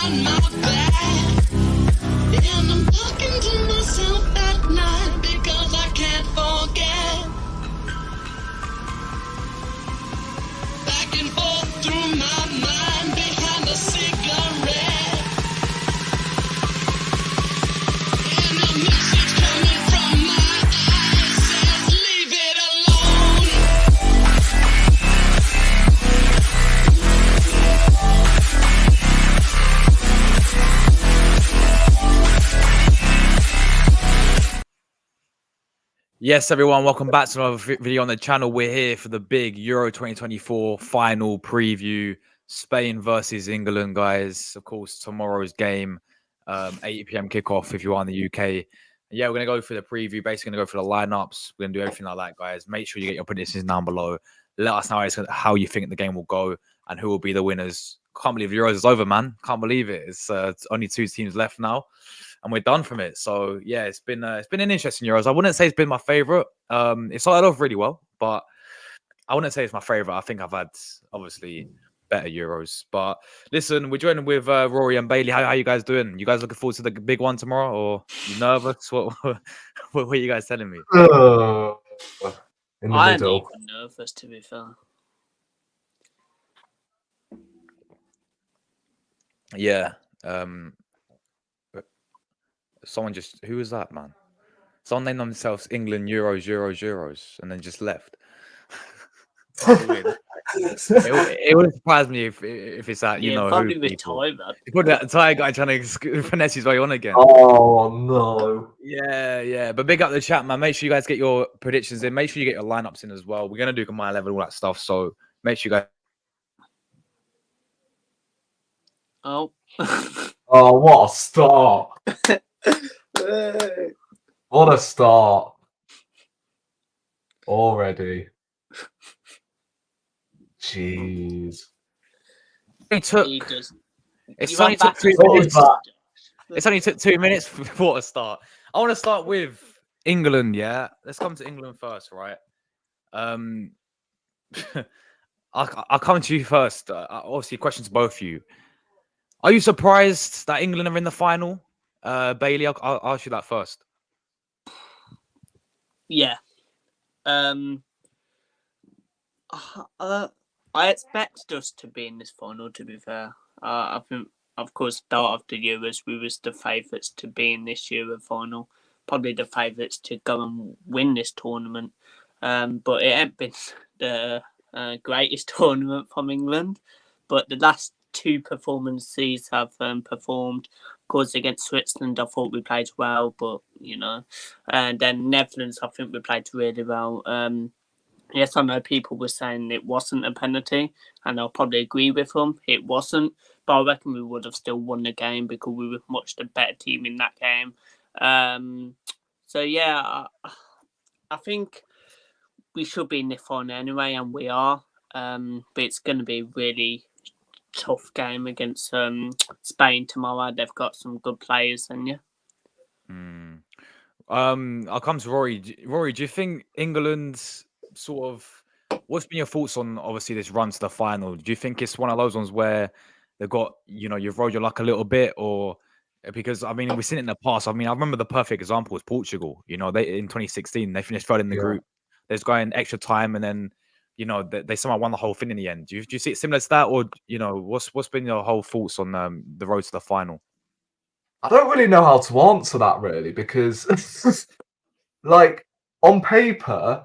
behind my back. And I'm talking to myself at night because I can't forget. Back and forth through my mind behind a cigarette. And a message coming from my eyes says, leave it alone. Yes, everyone, welcome back to another video on the channel. We're here for the big Euro 2024 final preview. Spain versus England, guys. Of course, tomorrow's game, 8 p.m. kickoff if you are in the UK. Yeah, we're going to go through the preview, basically going to go through the lineups. We're going to do everything like that, guys. Make sure you get your predictions down below. Let us know how you think the game will go and who will be the winners. Can't believe Euros is over, man. Can't believe it. It's only 2 teams left now. And we're done from it. So yeah, it's been an interesting Euros. I wouldn't say it's been my favorite. It started off really well, but I wouldn't say it's my favorite. I think I've had obviously better Euros. But listen, we're joining with Rory and Bailey. How you guys doing? You guys looking forward to the big one tomorrow, or you nervous? What are you guys telling me? In the I'm middle. even nervous, to be fair. Yeah. Someone just, who was that, man? Someone named themselves England Euros, and then just left. it would surprise me if it's that, you know, probably who with people. Ty, man. You put that Thai guy trying to finesse his way on again. Oh no. Yeah. But big up the chat, man. Make sure you guys get your predictions in. Make sure you get your lineups in as well. We're gonna do combined level, all that stuff. So make sure you guys. Oh. Oh, what a start. What a start. Already. Jeez. It's only took 2 minutes before to start. I want to start with England, yeah? Let's come to England first, right? I'll come to you first. Obviously, question to both of you. Are you surprised that England are in the final? Bailey, I'll ask you that first. Yeah. I expect us to be in this final, to be fair. I think, of course, start of the Euros, we was the favourites to be in this Euro final. Probably the favourites to go and win this tournament. But it ain't been the greatest tournament from England. But the last 2 performances have performed. Of course, against Switzerland, I thought we played well, but, you know. And then Netherlands, I think we played really well. Yes, I know people were saying it wasn't a penalty, and I'll probably agree with them. It wasn't, but I reckon we would have still won the game because we were much the better team in that game. So, yeah, I think we should be in the final anyway, and we are. But it's going to be really tough game against Spain tomorrow. They've got some good players, and yeah. I'll come to Rory. Rory, do you think England's sort of, what's been your thoughts on obviously this run to the final? Do you think it's one of those ones where they've got, you know, you've rolled your luck a little bit, or because I mean we've seen it in the past. I mean, I remember the perfect example was Portugal. You know, they in 2016 they finished third in the group. There's going extra time, and then you know they somehow won the whole thing in the end. Do you see it similar to that, or you know what's been your whole thoughts on the road to the final? I don't really know how to answer that really, because like on paper,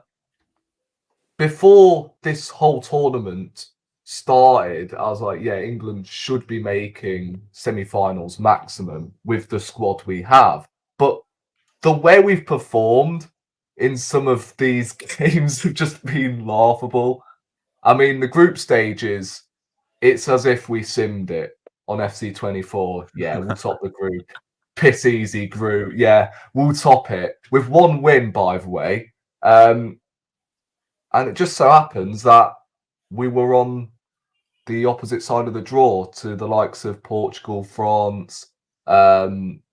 before this whole tournament started, I was like, yeah, England should be making semi-finals maximum with the squad we have. But the way we've performed in some of these games have just been laughable. I mean, the group stages, it's as if we simmed it on FC24. Yeah, we'll top the group. Piss easy group. Yeah, we'll top it with 1 win, by the way. And it just so happens that we were on the opposite side of the draw to the likes of Portugal, France,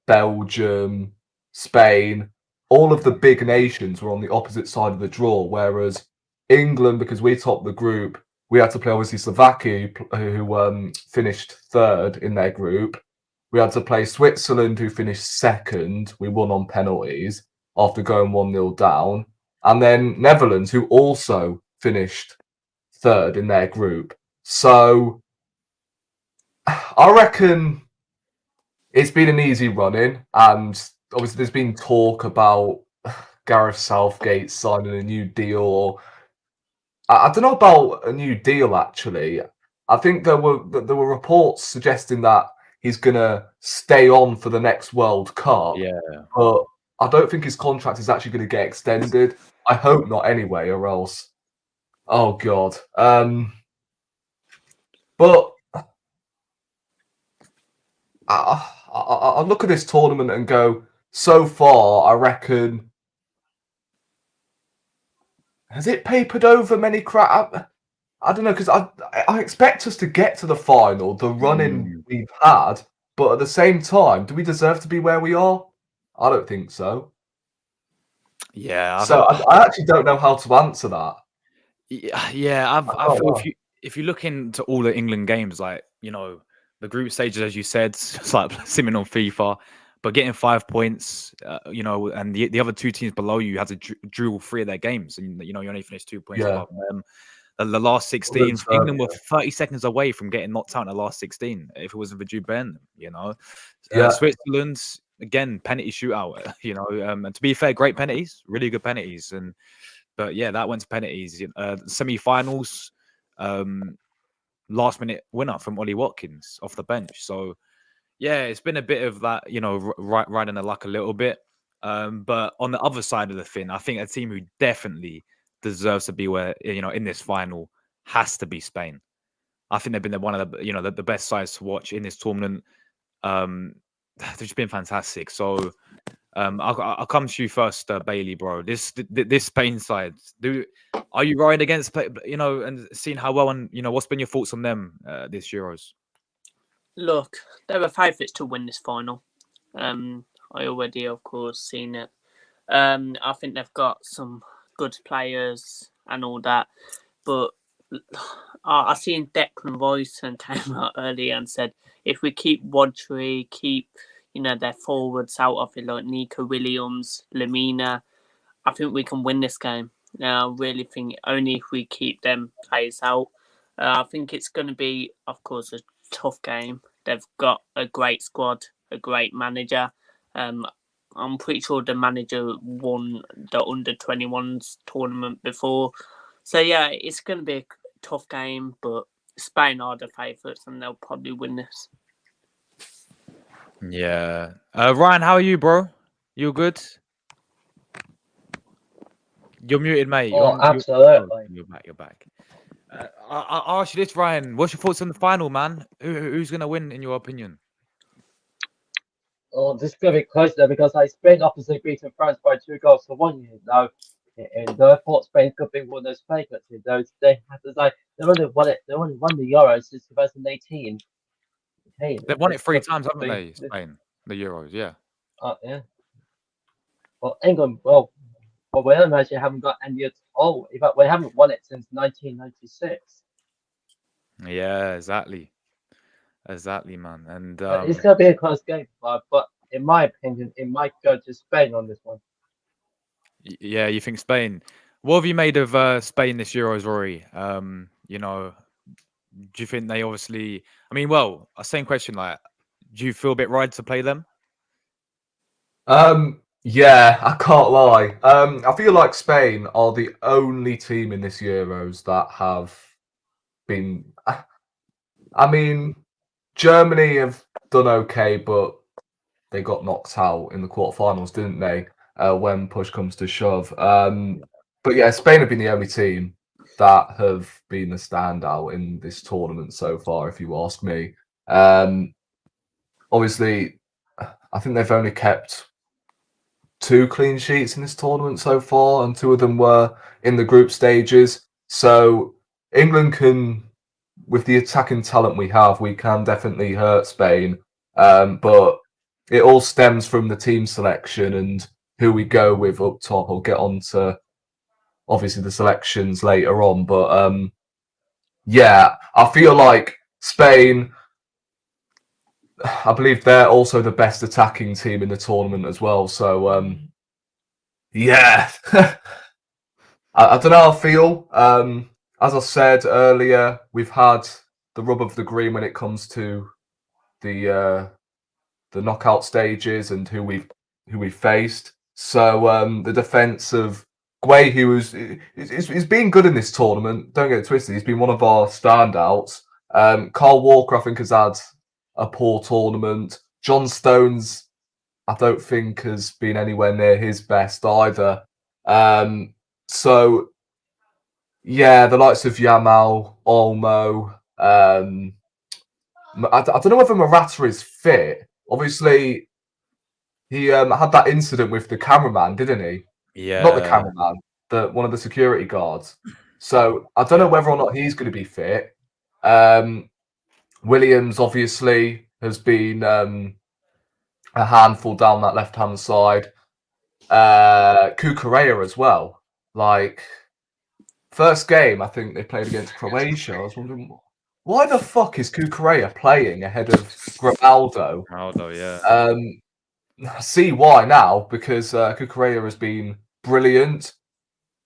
Belgium, Spain. All of the big nations were on the opposite side of the draw, whereas England, because we topped the group, we had to play obviously Slovakia, who finished third in their group, We had to play Switzerland, who finished second. We won on penalties after going 1-0 down. And then Netherlands, who also finished third in their group. So I reckon it's been an easy run-in. And obviously there's been talk about Gareth Southgate signing a new deal. Or I don't know about a new deal, actually. I think there were reports suggesting that he's going to stay on for the next World Cup. Yeah. But I don't think his contract is actually going to get extended. I hope not anyway, or else. Oh, God. But I look at this tournament and go, so far, I reckon. Has it papered over many crap? I don't know, because I expect us to get to the final, the run-in we've had, but at the same time, do we deserve to be where we are? I don't think so. Yeah. So I actually don't know how to answer that. Yeah, I feel if you look into all the England games, like, you know, the group stages, as you said, it's like simming on FIFA, but getting 5 points, you know, and the other two teams below you had to drew 3 of their games, and you know you only finished 2 points above them. The last 16, England were 30 seconds away from getting knocked out in the last 16 if it wasn't for Jude Bellingham, you know. Switzerland, again, penalty shootout, you know, and to be fair, great penalties, really good penalties. But yeah, that went to penalties. Semi-finals, last minute winner from Ollie Watkins off the bench. So yeah, it's been a bit of that, you know, riding the luck a little bit. But on the other side of the thing, I think a team who definitely deserves to be where, you know, in this final has to be Spain. I think they've been one of the, you know, the best sides to watch in this tournament. They've just been fantastic. So I'll come to you first, Bailey, bro. This Spain side, are you riding against, you know, and seeing how well, and you know, what's been your thoughts on them this Euros? Look, they were favourites to win this final. I already, of course, seen it. I think they've got some good players and all that, but I seen Declan Rice and came out early and said, if we keep Rodri, keep, you know, their forwards out of it, like Nico Williams, Lamina, I think we can win this game. I really think only if we keep them players out. I think it's going to be, of course, a tough game. They've got a great squad, a great manager. I'm pretty sure the manager won the under-21s tournament before. So, yeah, it's going to be a tough game, but Spain are the favourites and they'll probably win this. Yeah. Ryan, how are you, bro? You good? You're muted, mate. Absolutely. You're back. I'll ask you this, Ryan. What's your thoughts on the final, man? Who's going to win, in your opinion? Oh, this is going to be close there because Spain obviously beaten France by 2-1 now. And I thought Spain could be one of those favourites. They only won it. They only won the Euros since 2018. Hey, They've won it 3 times, haven't they? Spain, the Euros, yeah. Yeah. Well, England, we actually haven't got any at all. In fact, we haven't won it since 1996. Yeah, exactly, man. And it's going to be a close game, but in my opinion, it might go to Spain on this one. Yeah, you think Spain? What have you made of Spain this Euros, Rory? You know, do you think they obviously? I mean, well, same question. Like, do you feel a bit right to play them? Yeah, I can't lie. I feel like Spain are the only team in this Euros that have been. I mean, Germany have done okay, but they got knocked out in the quarterfinals, didn't they? When push comes to shove. But yeah, Spain have been the only team that have been a standout in this tournament so far, if you ask me. Obviously, I think they've only kept 2 clean sheets in this tournament so far, and 2 of them were in the group stages. So England can, with the attacking talent we have, we can definitely hurt Spain. But it all stems from the team selection and who we go with up top. I'll get on to obviously the selections later on, but yeah, I feel like Spain, I believe they're also the best attacking team in the tournament as well. So yeah, I don't know how I feel. As I said earlier, we've had the rub of the green when it comes to the knockout stages and who we've faced. So the defense of Guay, he's been good in this tournament. Don't get it twisted. He's been one of our standouts. Carl Walker, I think, has had a poor tournament. John Stones, I don't think has been anywhere near his best either. So yeah, the likes of Yamal, Olmo. I don't know whether Morata is fit. Obviously, he had that incident with the cameraman, didn't he? Yeah. Not the cameraman, one of the security guards. So I don't know whether or not he's going to be fit. Williams obviously has been a handful down that left-hand side. Cucurella as well. Like, first game, I think they played against Croatia. I was wondering, why the fuck is Cucurella playing ahead of Grimaldo? Ronaldo, yeah. I see why now, because Cucurella has been brilliant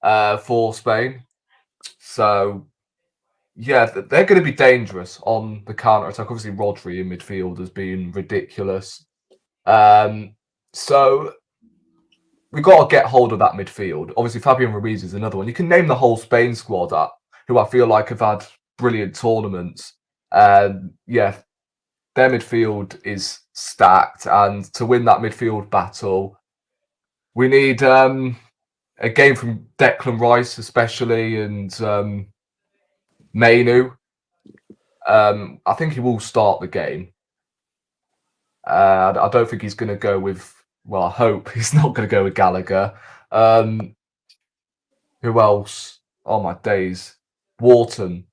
for Spain. So, yeah, they're going to be dangerous on the counter-attack. Obviously, Rodri in midfield has been ridiculous. So we've got to get hold of that midfield. Obviously, Fabian Ruiz is another one. You can name the whole Spain squad who I feel like have had brilliant tournaments. Yeah, their midfield is stacked, and to win that midfield battle, we need a game from Declan Rice, especially, and Mainu. I think he will start the game. I don't think he's going to go with. Well, I hope he's not going to go with Gallagher. Who else? Oh my days, Wharton.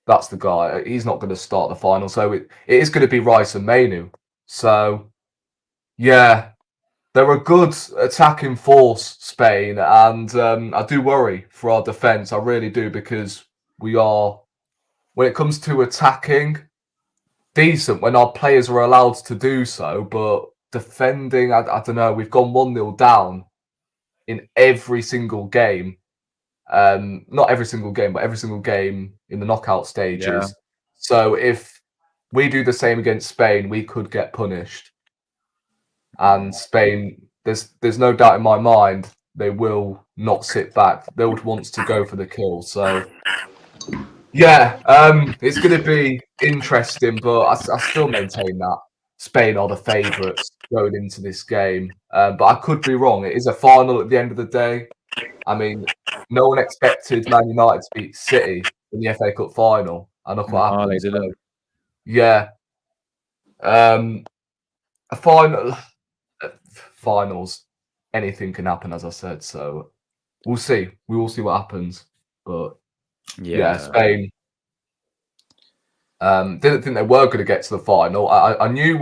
That's the guy. He's not going to start the final, so it is going to be Rice and Mainu. So, yeah, they're a good attacking force, Spain, and I do worry for our defence. I really do, because we are, when it comes to attacking, decent when our players are allowed to do so, but defending, I don't know. We've gone 1-0 down in every single game. Not every single game, but every single game in the knockout stages. Yeah. So if we do the same against Spain, we could get punished. And Spain, there's no doubt in my mind they will not sit back. They would want to go for the kill. So yeah, it's going to be interesting, but I still maintain that Spain are the favourites going into this game. But I could be wrong. It is a final at the end of the day. I mean, no one expected Man United to beat City in the FA Cup final, and look what happened. They didn't. So, yeah, a finals, anything can happen, as I said. So we'll see. We will see what happens. But yeah, Spain. Didn't think they were going to get to the final. I knew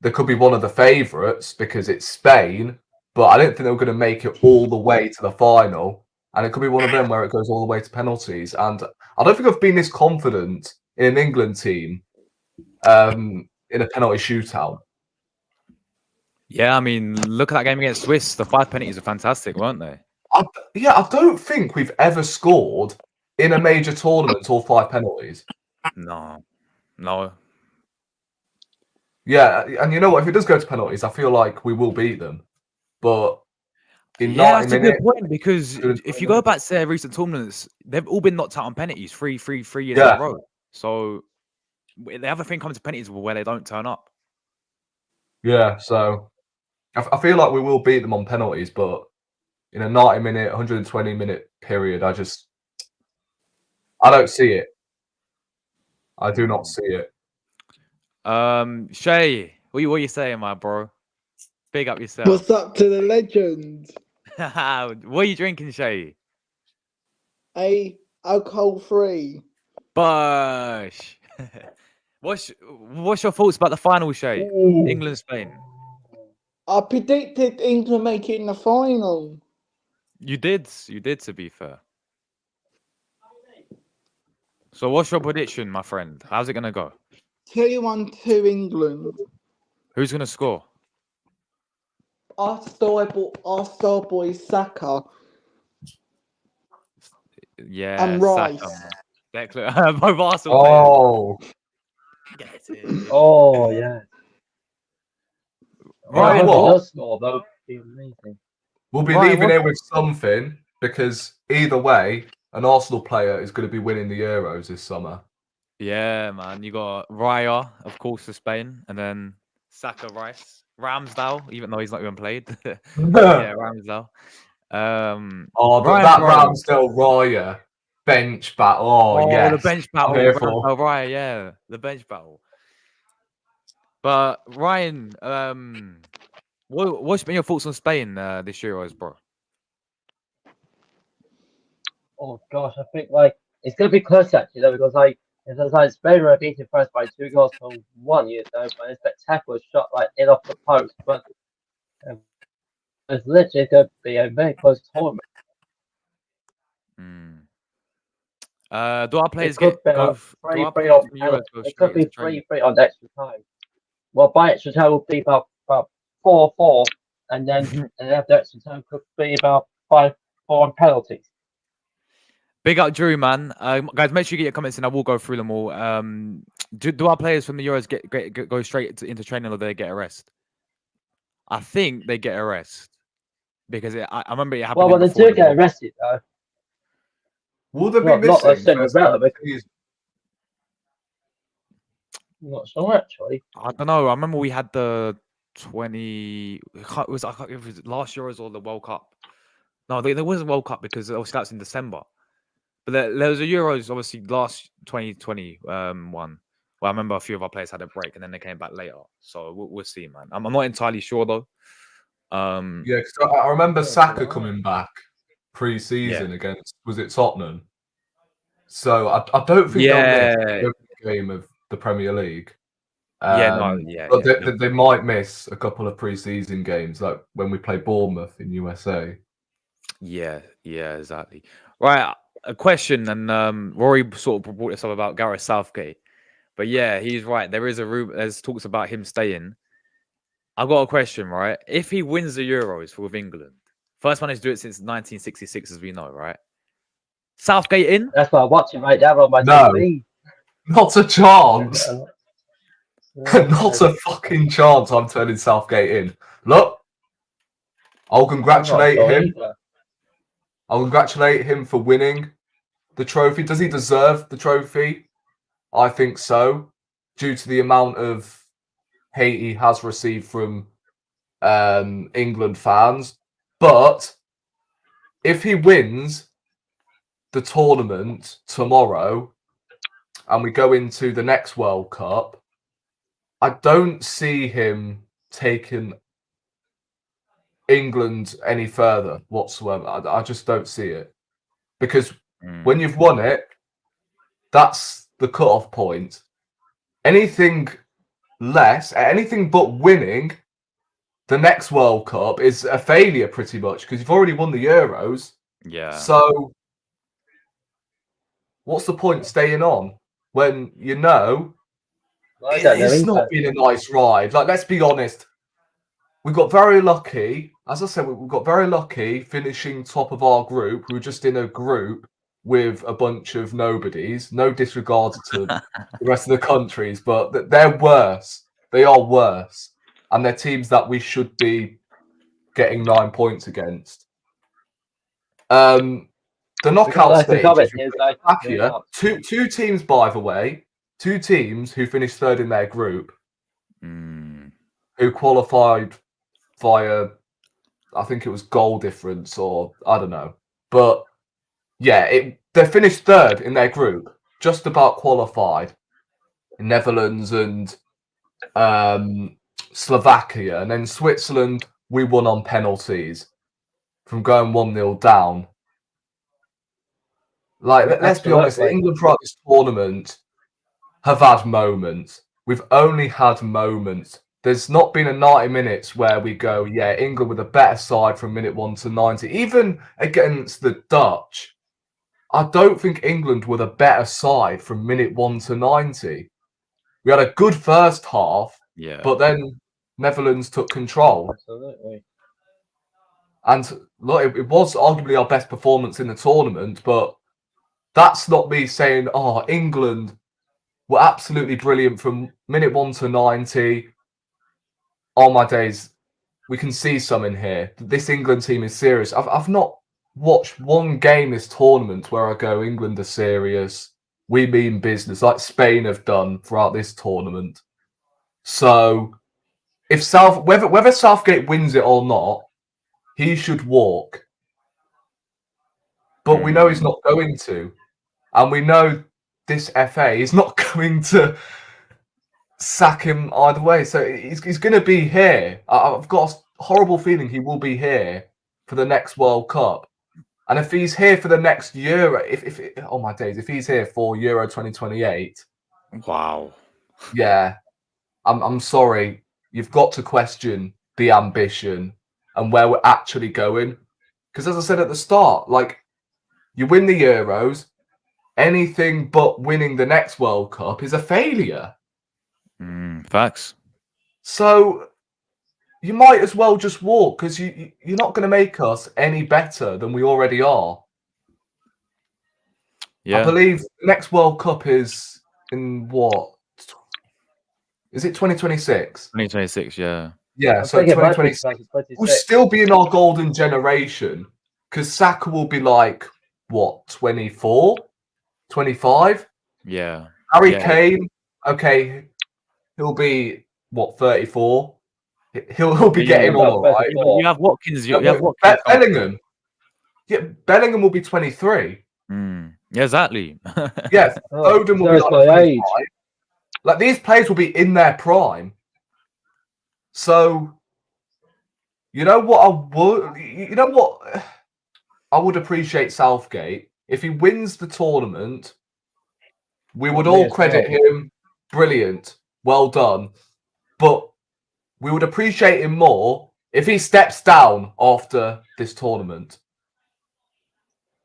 there could be one of the favourites because it's Spain, but I didn't think they were going to make it all the way to the final. And it could be one of them where it goes all the way to penalties. And I don't think I've been this confident in an England team in a penalty shootout. Yeah, I mean, look at that game against Swiss. The 5 penalties are fantastic, weren't they? I don't think we've ever scored in a major tournament all 5 penalties. No. Yeah, and you know what? If it does go to penalties, I feel like we will beat them. But in 90 that's a minutes, good point, because if you go back to their recent tournaments, they've all been knocked out on penalties 3 years in a row. So they have a thing coming to penalties where they don't turn up. Yeah, so I feel like we will beat them on penalties, but in a 90-minute, 120-minute period, I don't see it. I do not see it. Shay, what you saying, my bro? Big up yourself. What's up to the legend? What are you drinking, Shay? Alcohol free. Bush. What's your thoughts about the final, Shay? England, Spain. I predicted England making the final. You did, to be fair. So what's your prediction, my friend? How's it gonna go? 2-1 to England. Who's gonna score? Our star boy Saka Yeah, and Saka, Rice. man. Declan, both Arsenal players. Oh, Get it. Oh yeah. Ryan, Right, what? what? Does score, that would be amazing. We'll be Ryan, leaving what- here with something because either way, an Arsenal player is going to be winning the Euros this summer. Yeah, man. You got Raya, of course, for Spain, and then Saka, Rice, Ramsdale, even though he's not even played. Yeah, Ramsdale. Oh, Ryan that Brown. Ramsdale Raya bench battle. Oh, yes. The bench battle. I'm here Ramsdale, Raya, yeah, the bench battle. But Ryan, what's been your thoughts on Spain this Euros, bro? Oh gosh, I think like it's gonna be close actually though, because like it's like Spain were beating France by 2-1 years ago, but a spectacular shot like in off the post. But it's literally going to be a very close tournament. Do our players could get be go? a Do our 3-3 players on from Euros penalty. go It could straight be into training? 3-3 on extra time. Well, by extra time will be about 4-4, and then after extra time could be about 5-4 on penalties. Big up Drew, man. Guys, make sure you get your comments in. I will go through them all. Do our players from the Euros go straight into training, or do they get a rest? I think they get a rest because I remember it happened. Well, they do get arrested though. Will they be Not missing? like Cinderella, first time but- season? I'm not sure actually. I don't know. I remember we had the 20. I can't remember if it was last Euros or the World Cup. No, there wasn't World Cup because obviously that's in December. But there was a Euros, obviously last 2020 one. Well, I remember a few of our players had a break and then they came back later. So we'll see, man. I'm not entirely sure though. Yeah, because I remember Saka coming back pre-season against, was it Tottenham? So I don't think they'll miss every game of the Premier League. But they might miss a couple of pre-season games, like when we play Bournemouth in USA. Yeah, exactly. Right, a question, and Rory sort of brought this up about Gareth Southgate, but yeah, he's right. There is a rumor. There's talks about him staying. I've got a question, right? If he wins the Euros with England, first one is do it since 1966, as we know, right? Southgate in? That's why I'm watching right now on my No. TV. Not a chance. Not a fucking chance I'm turning Southgate in. Look, I'll congratulate him. I'll congratulate him for winning the trophy. Does he deserve the trophy? I think so, due to the amount of hate he has received from England fans. But if he wins the tournament tomorrow and we go into the next World Cup, I don't see him taking England any further whatsoever. I just don't see it. Because when you've won it, that's the cut-off point. Anything less, anything but winning the next World Cup is a failure pretty much because you've already won the Euros. Yeah. So what's the point staying on when you know it's not been a nice ride? Like, let's be honest. We got very lucky. As I said, we got very lucky finishing top of our group. We were just in a group with a bunch of nobodies. No disregard to the rest of the countries, but they're worse. They are worse. And they're teams that we should be getting 9 points against. The knockout stage is here. Two teams, by the way, two teams who finished third in their group, who qualified via, I think it was goal difference or I don't know. But yeah, they finished third in their group, just about qualified. Netherlands and Slovakia. And then Switzerland, we won on penalties from going 1-0 down. Like, let's be honest, England throughout this tournament have had moments. We've only had moments. There's not been a 90 minutes where we go, yeah, England with a better side from minute 1 to 90. Even against the Dutch, I don't think England were the better side from minute 1 to 90. We had a good first half, Yeah. but then Netherlands took control. Absolutely. And look, it was arguably our best performance in the tournament, but that's not me saying, oh, England were absolutely brilliant from minute 1 to 90. Oh my days, we can see some in here. This England team is serious. I've not watched one game this tournament where I go, England are serious. We mean business, like Spain have done throughout this tournament. So if whether Southgate wins it or not, he should walk. But we know he's not going to. And we know this FA is not going to sack him either way. So he's going to be here. I've got a horrible feeling he will be here for the next World Cup. And if he's here for the next Euro, if oh my days, if he's here for Euro 2028, Wow. yeah, I'm sorry. You've got to question the ambition and where we're actually going. Because as I said at the start, like, you win the Euros, anything but winning the next World Cup is a failure. Facts. So you might as well just walk, because you're not going to make us any better than we already are. Yeah. I believe the next World Cup is in what? Is it 2026? 2026, yeah. Yeah, I so think it might be 2026. 2026. We'll still be in our golden generation, because Saka will be like, what, 24? 25? Yeah. Harry Yeah. Kane, okay, he'll be, what, 34? He'll be Yeah, getting about on, all right? 34. You have Watkins. You Yeah, have but Watkins. Bellingham. Yeah, Bellingham will be 23. Yeah, exactly. Yes, Oh, Foden will so be it's like my 25. age. Like, these players will be in their prime. So, you know what I would appreciate Southgate if he wins the tournament. We would Me all as credit well. him. Brilliant, well done. But we would appreciate him more if he steps down after this tournament.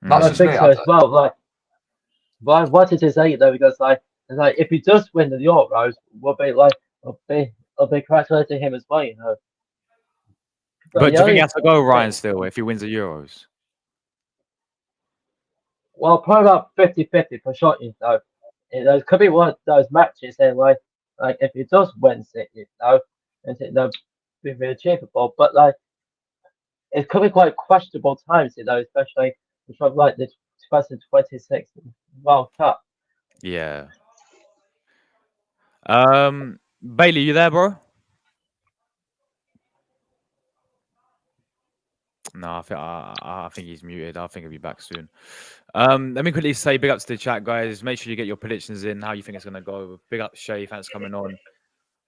That's I just think me. so as well. Like, but I wanted to say it though, because it's like if he does win the Euros, we'll be congratulating him as well, you know. But do the you think only he has to go, Ryan, thing- still, if he wins the Euros? Well, probably about 50-50 for sure, you know. It could be one of those matches, and like if he does win it, you know, and it, you know, be very achievable. But like, it could be quite questionable times, you know, especially from like the 2026 World Cup. Yeah. Bailey, you there, bro? No, I think he's muted. I think he'll be back soon. Let me quickly say big up to the chat, guys. Make sure you get your predictions in, how you think it's gonna go. Big up Shay, thanks for coming on.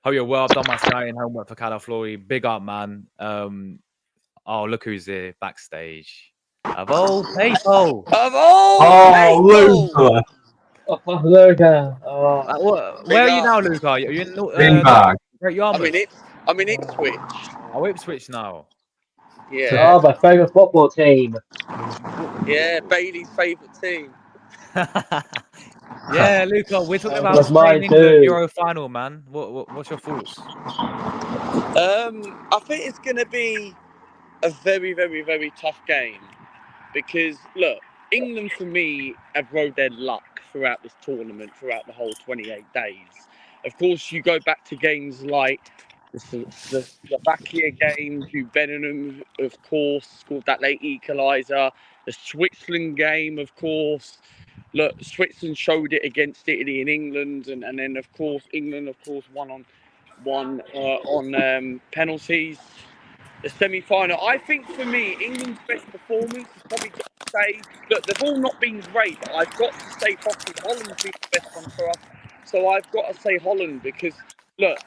Hope you're well. I've done my scouting homework for Calaflori. Big up, man. Oh, look who's here backstage. Of all people. Oh, Luca, Oh, Luca. Where are Big you up. now, Luca? Are you in beanbag. Great I'm in Ipswich. Oh, Ipswich now. Yeah, Oh, my favourite football team. yeah, Bailey's favourite team. Yeah, Luca, we're talking about That's mine Spain England too. Euro final, man. What's your thoughts? I think it's going to be a very, very, very tough game because look, England for me have rode their luck throughout this tournament, throughout the whole 28 days. Of course, you go back to games like the Slovakia game, Bellingham, of course, scored that late equaliser. The Switzerland game, of course. Look, Switzerland showed it against Italy and England, and then of course England, of course, won on penalties. The semi-final, I think for me, England's best performance is probably got to say. Look, they've all not been great, but I've got to say probably Holland's been the best one for us. So I've got to say Holland because look,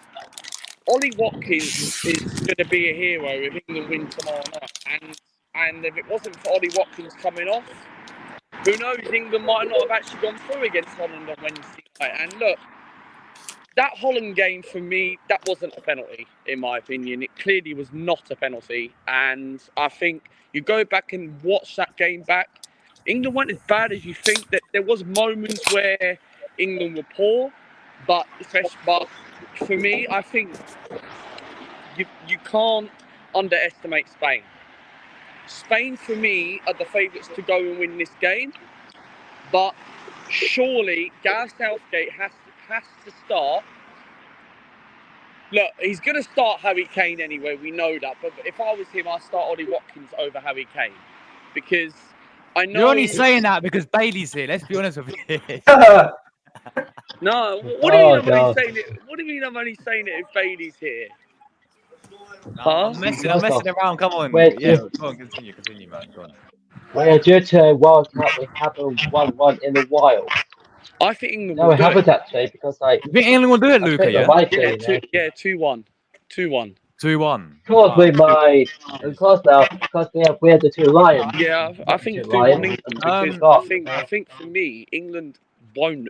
Ollie Watkins is going to be a hero if England win tomorrow night, and if it wasn't for Ollie Watkins coming off, who knows, England might not have actually gone through against Holland on Wednesday night. And look, that Holland game for me, that wasn't a penalty, in my opinion. It clearly was not a penalty. And I think you go back and watch that game back, England weren't as bad as you think. That there was moments where England were poor, But for me, I think you can't underestimate Spain. Spain, for me, are the favourites to go and win this game. But surely Gareth Southgate has to start. Look, he's going to start Harry Kane anyway. We know that. But if I was him, I'd start Ollie Watkins over Harry Kane because I know You're only saying that because Bailey's here. Let's be honest with you. No, what do you mean I'm God. only saying it? What do you mean I'm only saying it if Bailey's here? I'm messing around. Come on. Wait, Yeah, go on. Continue, man. Go on. We're due to a World Cup. We haven't won one in a while. I think England No, will we do it. haven't actually because like You think England will do it, I Luca? think the Yeah. right Yeah, thing. 2-1. 2-1. 2-1. Of course we might. Of course now because we're the two lions. Yeah, I think Two 2-1 lions. England because I think for me England won't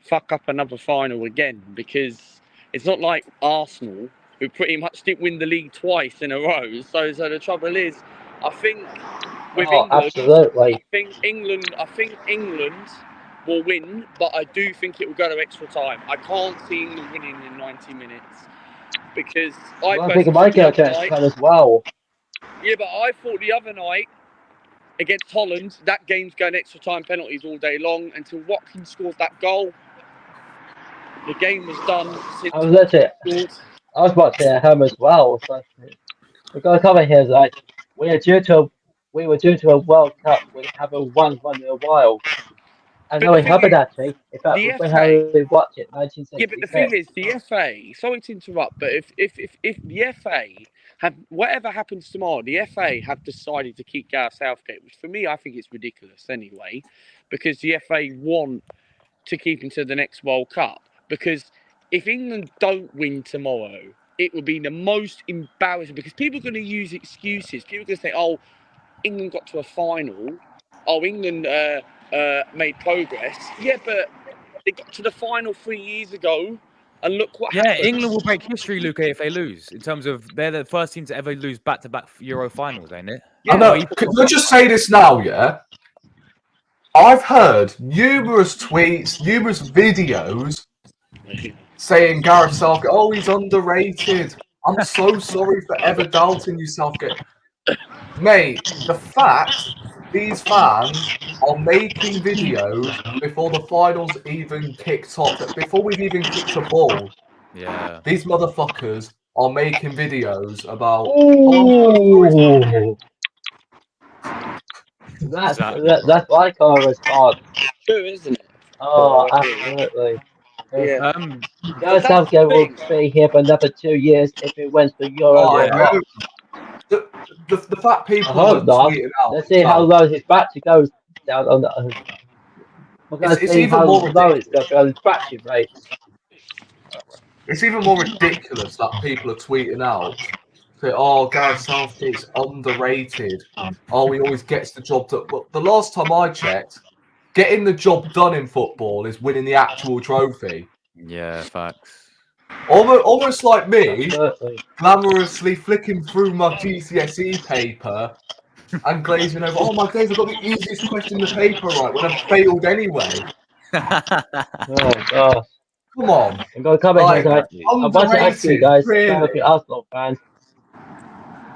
fuck up another final again because it's not like Arsenal who pretty much didn't win the league twice in a row. So the trouble is, I think with England, absolutely. I think England will win, but I do think it will go to extra time. I can't see England winning in 90 minutes because I think it might go to extra time as well. Yeah, but I thought the other night against Holland, that game's going extra time penalties all day long until Watkins scored that goal. The game was done. I was watching at home as well. So we've got to cover here. Like we were due to a World Cup. We haven't won one in a while. I know we haven't actually. In fact, we haven't watched it. 1966. Yeah, but the thing is, the FA. Sorry to interrupt, but if the FA have whatever happens tomorrow, the FA have decided to keep Gareth Southgate, which for me I think it's ridiculous anyway, because the FA want to keep him to the next World Cup. Because if England don't win tomorrow, it will be the most embarrassing. Because people are going to use excuses. People are going to say, "Oh, England got to a final. Oh, England made progress." Yeah, but they got to the final 3 years ago, and look what happened. Yeah, England will break history, Luca, if they lose. In terms of they're the first team to ever lose back-to-back Euro finals, ain't it? Yeah. I know. Can I just say this now? Yeah, I've heard numerous tweets, numerous videos saying Gareth Southgate, oh, he's underrated. I'm so sorry for ever doubting you, Southgate. Mate, the fact these fans are making videos before the finals even kicked off, before we've even kicked a ball. Yeah. These motherfuckers are making videos about. That's like our response. True, isn't it? Oh, absolutely. Yeah. Gareth Southgate will stay here for another 2 years if he wins the Euro. The fact people are tweeting out. Let's see how low his battery goes down on the. It's even more low it's going to go his battery rate. It's even more ridiculous that people are tweeting out. Say, oh, Gareth Southgate's underrated. Oh, he always gets the job done. But the last time I checked, getting the job done in football is winning the actual trophy. Yeah, facts. Almost like me, glamorously flicking through my GCSE paper and glazing over. Oh my days, I've got the easiest question in the paper right when I've failed anyway. Oh gosh. Come on. I'm going to come in here, guys. I want to ask you guys, really? Arsenal fans.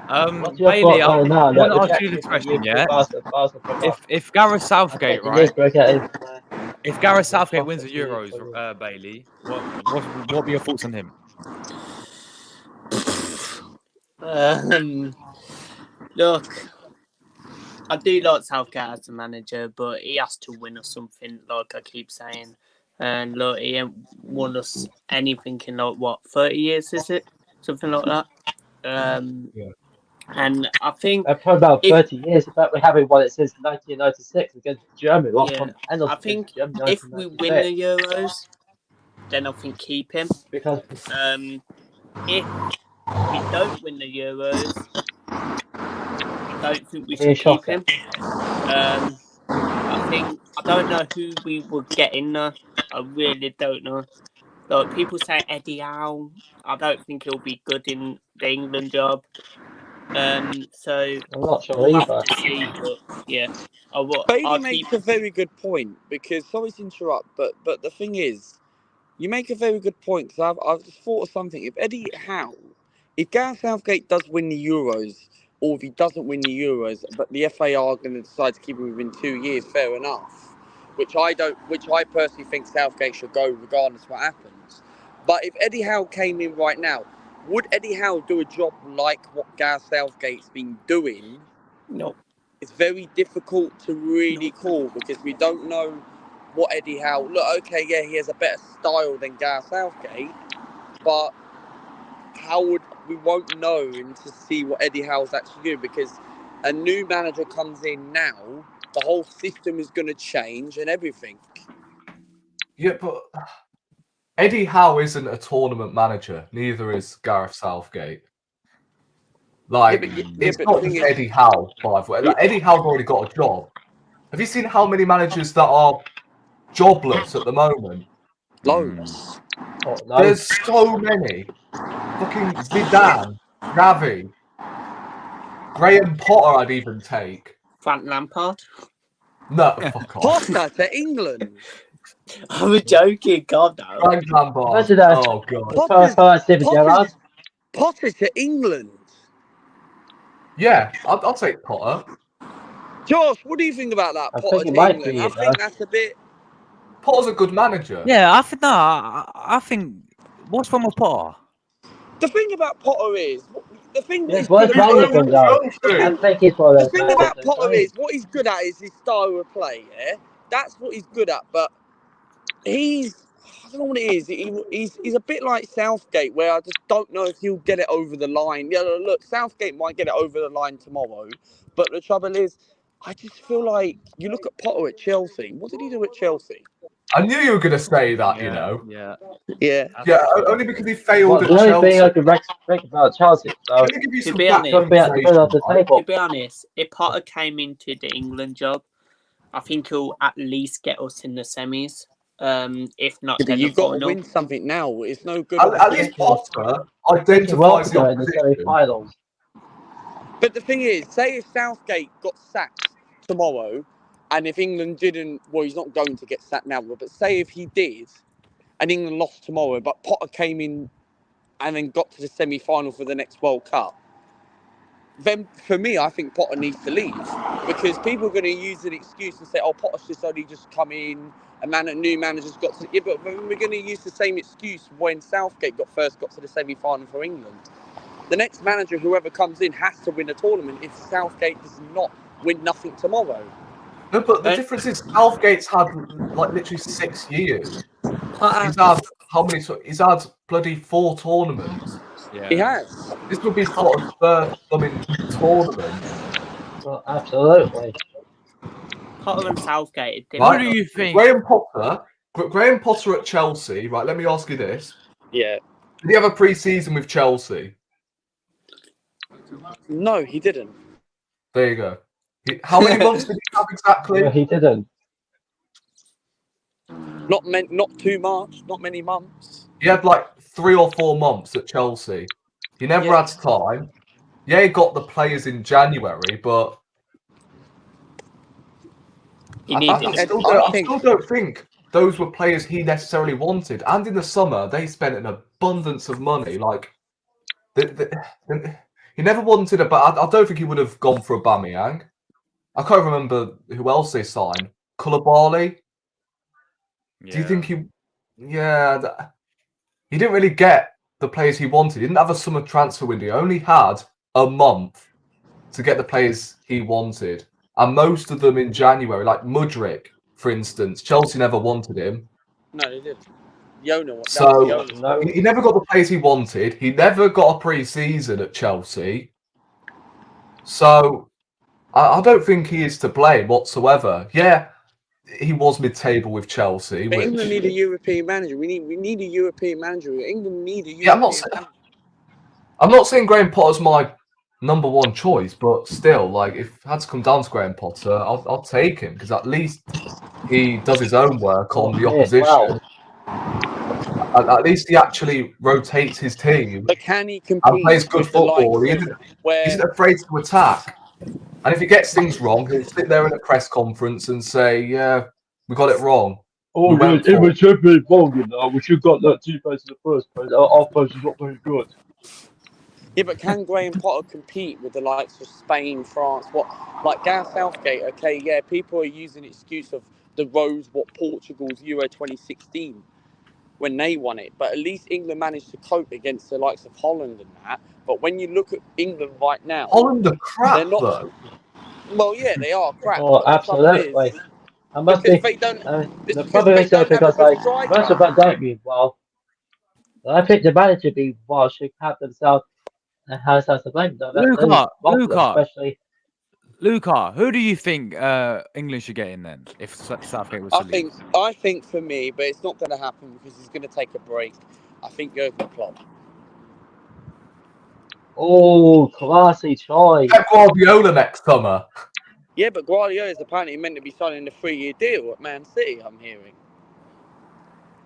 Bailey, I want to ask you this question, yeah? If Gareth Southgate, right? If Gareth Southgate wins the Euros, Bailey, what would be your thoughts on him? Look, I do like Southgate as a manager, but he has to win us something, like I keep saying. And look, he ain't won us anything in 30 years, is it? Something like that. Yeah. And I think probably about 30 years. In fact, we haven't won it since 1996 against Germany. I think if we win the Euros, then I think keep him. Because if we don't win the Euros, I don't think we should keep him. I don't know who we would get in there. I really don't know. Like people say Eddie Howe. I don't think he'll be good in the England job. So I'm not sure either. Bailey makes a very good point because sorry to interrupt, but the thing is, You make a very good point because I've just thought of something. If Gareth Southgate does win the Euros, or if he doesn't win the Euros, but the FA are going to decide to keep him within 2 years, fair enough. Which I personally think Southgate should go regardless of what happens. But if Eddie Howe came in right now, would Eddie Howe do a job like what Gareth Southgate's been doing? No. It's very difficult to really call because we don't know what Eddie Howe... Look, okay, yeah, he has a better style than Gareth Southgate, but we won't know and to see what Eddie Howe's actually doing because a new manager comes in now, the whole system is going to change and everything. Yeah, but Eddie Howe isn't a tournament manager. Neither is Gareth Southgate. Like, it's not just Eddie Howe, by the way. Like, Eddie Howe's already got a job. Have you seen how many managers that are jobless at the moment? Loads. Oh, no. There's so many. Fucking Zidane, Gavi, Graham Potter I'd even take. Frank Lampard. No, fuck off. Potter to England. I'm joking, God no. Frank Lampard. Imagine that. Oh, God. First Steven Gerrard. Potter to England. Yeah, I'll take Potter. Josh, what do you think about that? I Potter think it to might England. be, I think though. that's a bit... Potter's a good manager. Yeah, I think what's wrong with Potter? The thing about Potter is... The thing Yes, is... what's wrong with him, though? I think he's one of The thing about Potter is, what he's good at is his style of play, yeah? That's what he's good at, but I don't know what it is. He's a bit like Southgate, where I just don't know if he'll get it over the line. Yeah, look, Southgate might get it over the line tomorrow, but the trouble is, I just feel like, you look at Potter at Chelsea. What did he do at Chelsea? I knew you were going to say that, you know. Yeah. Yeah. Yeah, only because he failed The at only thing I Chelsea. could think about Chelsea, though, Let me give you To some be back honest- could be at the middle of the information, right? table. To be honest, if Potter came into the England job, I think he'll at least get us in the semis. If not, But then the you've got to final. win something now. It's no good. At least Potter Well, identifies the in the opposition. semi-finals. But the thing is, say if Southgate got sacked tomorrow, and if England didn't, well, he's not going to get sacked now, but say if he did, and England lost tomorrow, but Potter came in and then got to the semi-final for the next World Cup, then for me, I think Potter needs to leave because people are going to use an excuse and say, "Oh, Potter's just come in, a new manager's got to." Yeah, but we're going to use the same excuse when Southgate got to the semi-final for England. The next manager, whoever comes in, has to win a tournament if Southgate does not win nothing tomorrow. No, but the difference is Southgate's had like literally 6 years. Potter, He's had how many? He's had bloody 4 tournaments. Yeah. He has. This would be Potter's first tournament. Well, absolutely. Potter and Southgate. are What Right. do you think? Graham Potter at Chelsea. Right, let me ask you this: Yeah. did he have a pre-season with Chelsea? No, he didn't. There you go. How many months did he have exactly? No, he didn't. Not too much. Not many months. He had like 3 or 4 months at Chelsea. He never Yeah. had time. Yeah, he got the players in January, but He I needed still don't think those were players he necessarily wanted. And in the summer, they spent an abundance of money. Like, he never wanted it, but I don't think he would have gone for Aubameyang. I can't remember who else they signed. Koulibaly. Do you think he? Yeah, he didn't really get the players he wanted. He didn't have a summer transfer window. He only had a month to get the players he wanted, and most of them in January. Like Mudryk, for instance, Chelsea never wanted him. No, he didn't. Yona. So No. he never got the players he wanted. He never got a pre-season at Chelsea. So I don't think he is to blame whatsoever. Yeah, he was mid-table with Chelsea. But Which, England need a European manager. We need a European manager. England need a European Yeah, I'm not saying Graham Potter's my number one choice, but still, like, if it had to come down to Graham Potter, I'll take him because at least he does his own work on the opposition. Well. At least he actually rotates his team But can he compete? and plays good with the likes football. He of where isn't afraid to attack. And if he gets things wrong, he'll sit there in a press conference and say, "Yeah, we got it wrong." Oh, We went yeah, it for- was should be wrong, you know. We should got that 2 points in the first place. Our post is not very good. Yeah, but can Graham Potter compete with the likes of Spain, France? What, like Gareth Southgate? Okay, yeah, people are using the excuse of the Rose, what Portugal's Euro 2016 when they won it, but at least England managed to cope against the likes of Holland and that. But when you look at England right now, Holland are crap they're not. though. Well, yeah, they are crap, Oh, but the trouble absolutely. is I must because be. they don't. It's The because problem they is that don't have a because good most of striker. them don't mean well. I think the manager being well should have themselves and has us to blame. Though. That is wrong for them, especially. Luca, who do you think England should get in then if Southgate was to leave? I think for me, but it's not going to happen because he's going to take a break. I think Jurgen Klopp. Oh, classy choice. Pep Guardiola next summer. Yeah, but Guardiola is apparently meant to be signing a 3-year deal at Man City. I'm hearing.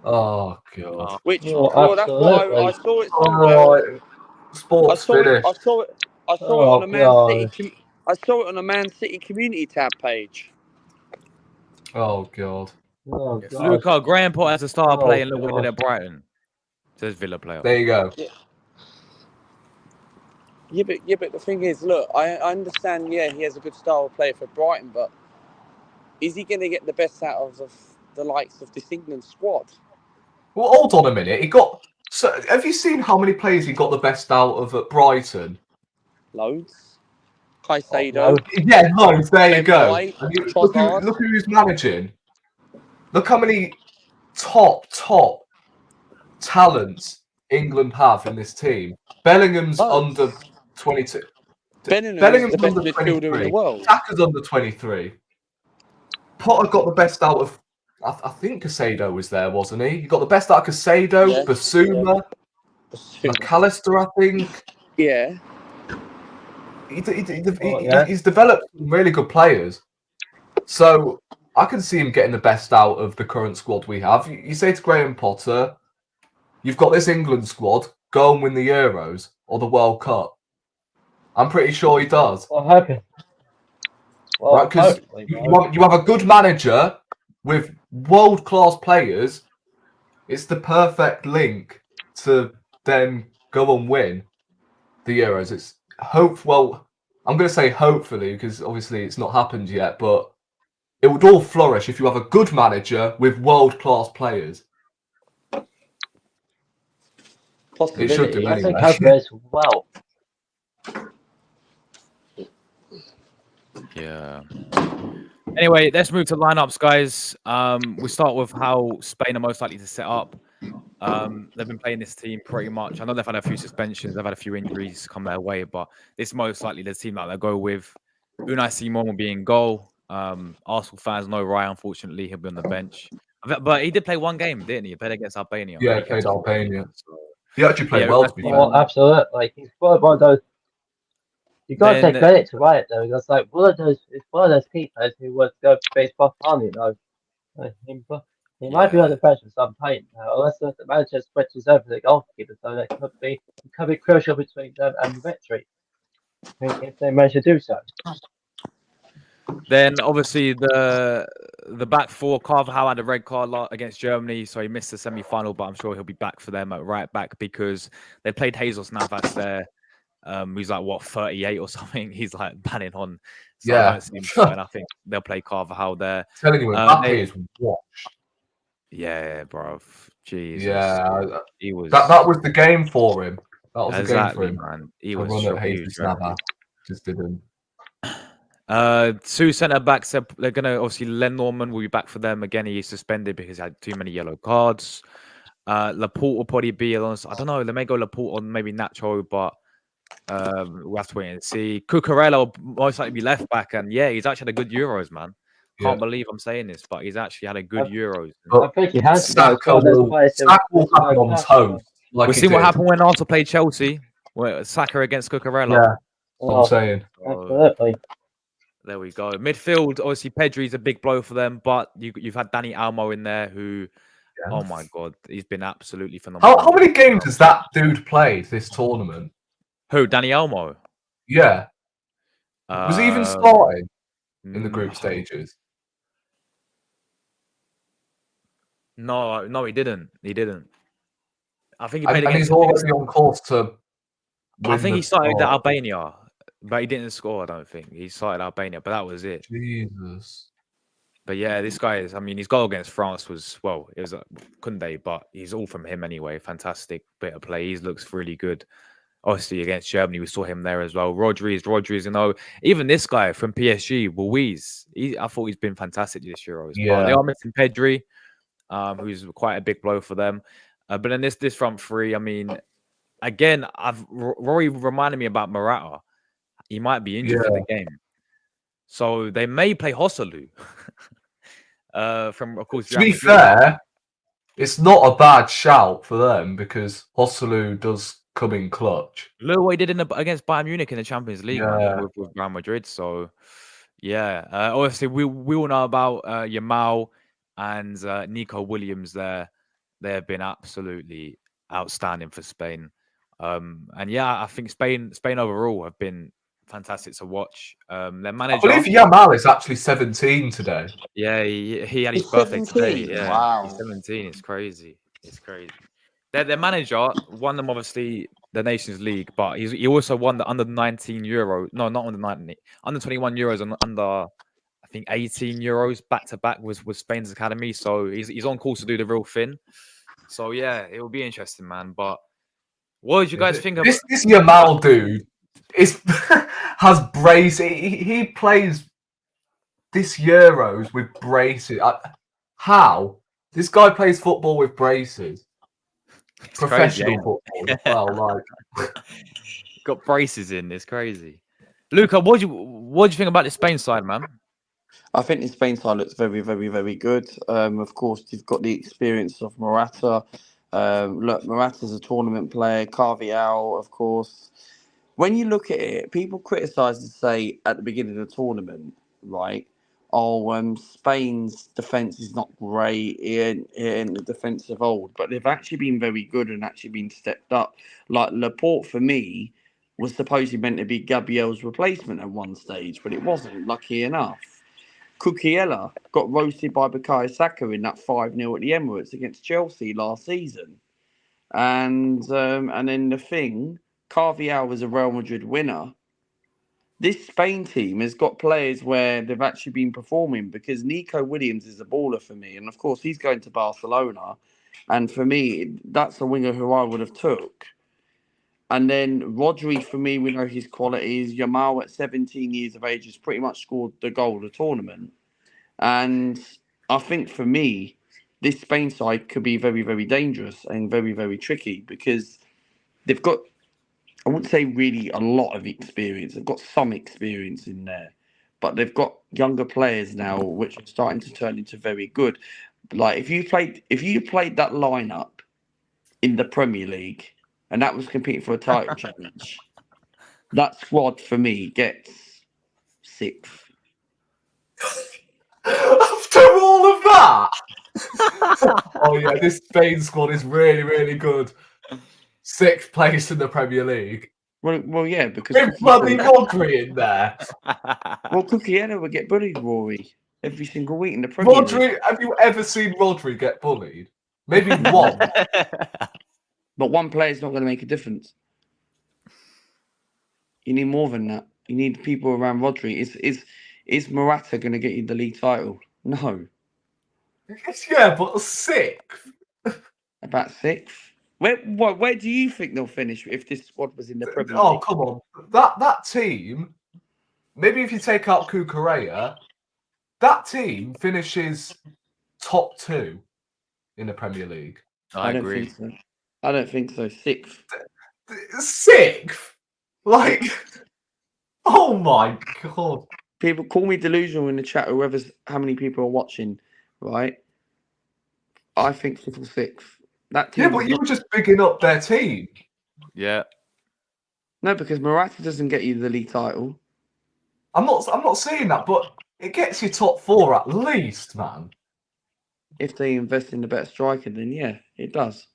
Oh god. Which, Oh, well, that's what I absolutely. saw it somewhere. Right. Sports finished. I saw it Oh, on a Man God. City. I saw it on a Man City community tab page. Oh god. Oh, Yes. God. Luca, Graham Potter as a star Oh, player and look what he God. did at Brighton. Says Villa player. There you go. Yeah, but the thing is, look, I understand. Yeah, he has a good style of player for Brighton, but is he going to get the best out of the likes of this England squad? Well, hold on a minute. He got. So, have you seen how many players he got the best out of at Brighton? Loads. Caicedo. No. Yeah, loads. There you Ben go. White, And you- Trossard. look who's managing. Look how many top talents England have in this team. Bellingham's Loads. under 22. Bellingham's the best under midfielder in the 23. world. Saka's under 23. Potter got the best out of. I think Casado was there, wasn't he? He got the best out of Casado, Yeah, Basuma, McAllister, I think. Yeah. He's developed some really good players. So I can see him getting the best out of the current squad we have. You say to Graham Potter, you've got this England squad, go and win the Euros or the World Cup. I'm pretty sure he does. What happened? Well, Right, because hopefully, you have a good manager with world-class players. It's the perfect link to then go and win the Euros. It's well, I'm going to say hopefully because obviously it's not happened yet, but it would all flourish if you have a good manager with world-class players. It should do I think anyway. hopefully as well. Yeah. Anyway, let's move to lineups, guys. We start with how Spain are most likely to set up. They've been playing this team pretty much. I know they've had a few suspensions, they've had a few injuries come their way, but this is most likely the team that they'll go with. Unai Simon will be in goal. Arsenal fans know Ryan, unfortunately, he'll be on the bench. But he did play one game, didn't he? He played against Albania. Yeah, he played Albania. He actually played Yeah, well, that's to be fine. fair. Oh, absolutely. He's one of those. You got to Then- take credit to Wyatt though, because like one of those key players who was go face Bob Harney though. He might be under pressure some pain unless the manager switches over the goalkeeper, so that could be crucial between them and the victory if they manage to do so. Then obviously the back four, Carvajal had a red card against Germany, so he missed the semi-final, but I'm sure he'll be back for them at right back because they played Jesus Navas there. Who's like what 38 or something. He's like banning on. So Yeah. I don't see him playing. I think they'll play Carvajal there. Telling you, Mbappe is washed. Yeah, bro. Jesus. Yeah, He was that was the game for him. That was the game for exactly, him. man. He A was run at he was Jesus dreadful. Navas just didn't. Two centre backs. They're gonna obviously Len Norman will be back for them again. He is suspended because he had too many yellow cards. Laporte will probably be along. I don't know. They may go Laporte on maybe Nacho, but we'll have to wait and see. Cucurella will most likely be left back, and yeah, he's actually had a good Euros, man. Can't believe I'm saying this, but he's actually had a good Euros. I think he has. Saka will have on toast. Like We've he seen what did. happened when Arsenal played Chelsea. Where Saka against Cucurella. Yeah, that's what I'm saying. Absolutely. There we go. Midfield, obviously, Pedri's a big blow for them, but you've had Danny Almo in there who, oh my God, he's been absolutely phenomenal. How many games has that dude played this tournament? Who, Danny Almo? Yeah. Was he even starting in the group mm, stages? No, he didn't. He didn't. I think he played And against. he's already on course to I win think the he started at sport. Albania, but he didn't score. I don't think he started Albania, but that was it. Jesus. But yeah, this guy is. I mean, his goal against France was it was Koundé, but he's all from him anyway. Fantastic bit of play. He looks really good. Obviously, against Germany, we saw him there as well. Rodri's, even this guy from PSG, Luiz, I thought he's been fantastic this Euros. Yeah. But they are missing Pedri, who's quite a big blow for them. But then this front three, I mean, again, Rory reminded me about Morata. He might be injured for the game. So they may play Joselu. From, of course, To be fair, it's not a bad shout for them because Joselu does come in clutch. Look what he did against Bayern Munich in the Champions League, man, Yeah. with Real Madrid. So, yeah. Obviously, we all know about Yamal and Nico Williams there. They have been absolutely outstanding for Spain. And yeah, I think Spain overall have been fantastic to watch. Their I manager, believe Yamal is actually 17 today. yeah, he had his He's birthday today. 17? Yeah, Wow. he's 17. It's crazy. It's crazy. Their manager won them obviously the Nations League, but he also won the under 19 Euro. No, not under 19, under 21 Euros and under I think 18 Euros back to back with Spain's academy. So he's on course to do the real thing. So yeah, it will be interesting, man. But what did you guys think of This Yamal dude has braces. He plays this Euros with braces. How? This guy plays football with braces. It's Professional crazy, ain't football as well. Like, got braces in? It's crazy. Luca, what do you think about the Spain side, man? I think the Spain side looks very, very, very good. Of course, you've got the experience of Morata. Look, Morata's a tournament player. Carvajal, of course. When you look at it, people criticise and say at the beginning of the tournament, right? Oh, Spain's defence is not great in the defence of old, but they've actually been very good and actually been stepped up. Like Laporte, for me, was supposedly meant to be Gabriel's replacement at one stage, but it wasn't, lucky enough. Cucurella got roasted by Bukayo Saka in that 5-0 at the Emirates against Chelsea last season. And then the thing, Carvajal was a Real Madrid winner. This Spain team has got players where they've actually been performing because Nico Williams is a baller for me. And of course, he's going to Barcelona. And for me, that's a winger who I would have took. And then Rodri, for me, we know his qualities. Yamal at 17 years of age has pretty much scored the goal of the tournament. And I think for me, this Spain side could be very, very dangerous and very, very tricky because they've got, I wouldn't say really a lot of experience. They've got some experience in there, but they've got younger players now, which are starting to turn into very good. Like if you played that lineup in the Premier League, and that was competing for a title challenge, that squad for me gets 6th. after all of that, oh yeah, this Spain squad is really, really good. 6th place in the Premier League. Well, yeah, because With bloody Rodri in there. Cucurella would get bullied, Rory, every single week in the Premier League. Rodri, have you ever seen Rodri get bullied? Maybe one. But one player is not going to make a difference. You need more than that. You need people around Rodri. Is Morata going to get you the league title? No. Yeah, but 6th. About 6th. Where do you think they'll finish if this squad was in the Premier League? Oh, come on. That team, maybe if you take out Cucurella, that team finishes top 2 in the Premier League. I agree. I don't think so. 6th. 6th? Like, oh my God. People call me delusional in the chat, how many people are watching, right? I think 5th or 6th. That team Yeah, but you were just bigging up their team. Yeah. No, because Morata doesn't get you the league title. I'm not saying that, but it gets you top 4 at least, man. If they invest in a better striker, then yeah, it does.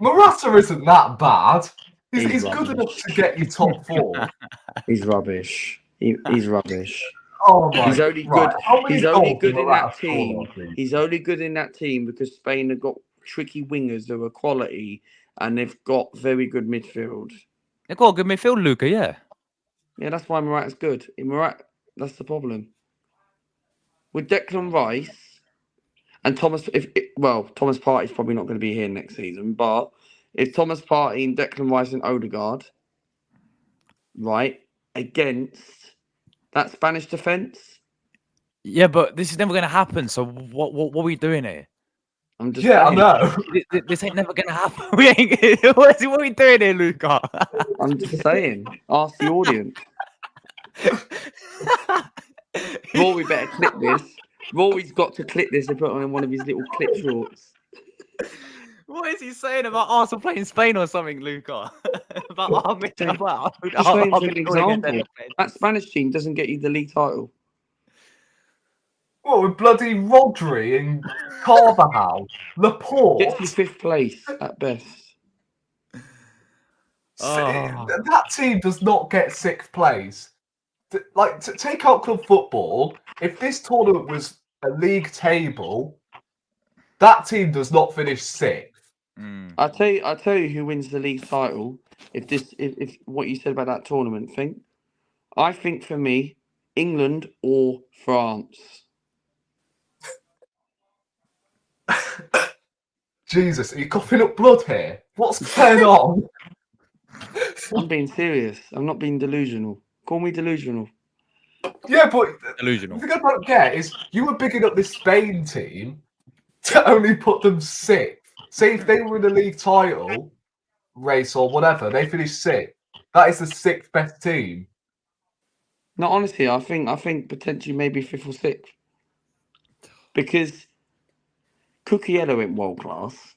Morata isn't that bad. He's He's good rubbish. enough to get you top 4. He's rubbish. He's rubbish. Oh my! He's only right. good. How many He's only goals did good in that Morata score team. last season? He's only good in that team because Spain have got tricky wingers that are quality, and they've got very good midfield. They got a good midfield, Luca. Yeah. Yeah, that's why Morata's good. That's the problem. With Declan Rice and Thomas, Thomas Partey's probably not going to be here next season, but if Thomas Partey and Declan Rice and Odegaard, right, against that Spanish defence, Yeah, but this is never going to happen. So what are we doing here? I'm just Yeah, I saying. know. This ain't never going to happen. We ain't. What are we doing here, Luca? I'm just saying. Ask the audience. Rory better clip this. Rory's got to clip this and put it on one of his little clip shorts. What is he saying about Arsenal playing Spain or something, Luca? about our Just about showing our for an midfield against their example. defence. That Spanish team doesn't get you the league title. What with bloody Rodri and Carvajal, Laporte? Gets you fifth place at best. Oh. That team does not get sixth place. To take out club football, if this tournament was a league table, that team does not finish sixth. I'll tell you who wins the league title. If what you said about that tournament thing, I think for me, England or France. Jesus, are you coughing up blood here? What's going on? I'm being serious. I'm not being delusional. Call me delusional. Yeah, but Delusional. the thing I don't get is you were bigging up this Spain team to only put them sixth. Say if they were in the league title race or whatever, they finished sixth. That is the sixth best team. No, honestly, I think potentially maybe fifth or sixth. Because Cucurella went world class.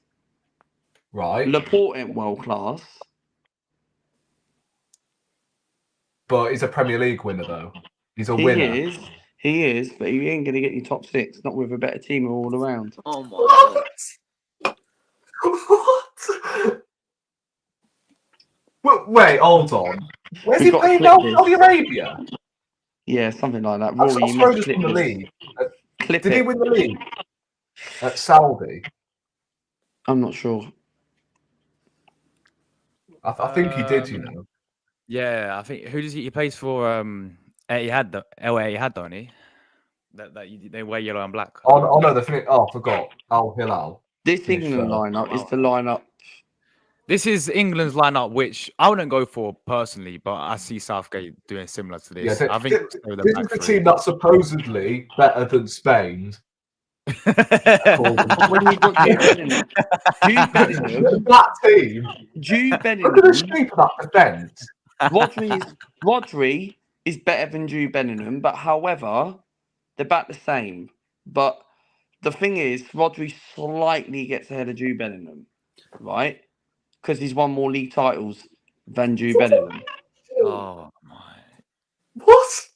Right. Laporte went world class. But he's a Premier League winner, though. He's a He winner. is, but he ain't going to get you top six, not with a better team all around. Oh my god. What? Wait, hold on. Where's We've he got playing clip now? this. Saudi Arabia? Yeah, something like that. That's Rory, you Australia's must clip won the this. league. Clip Did it. he win the league at Saudi? I'm not sure. I think he did, you know. Yeah, I think he plays for Etihad, El Etihad, don't he? They wear yellow and black. Oh no, I forgot. Al Hilal. This Finished England third. lineup is the lineup. This is England's lineup, which I wouldn't go for personally, but I see Southgate doing similar to this. Yeah, I think this is the team that's supposedly better than Spain's. When you've got Jude Bellingham, That team. Jude Look at the Bellingham, shape of that defence. Rodri is better than Jude Bellingham, but however, they're about the same. But the thing is, Rodri slightly gets ahead of Jude Bellingham, right? Because he's won more league titles than Jude Bellingham. Oh my! What?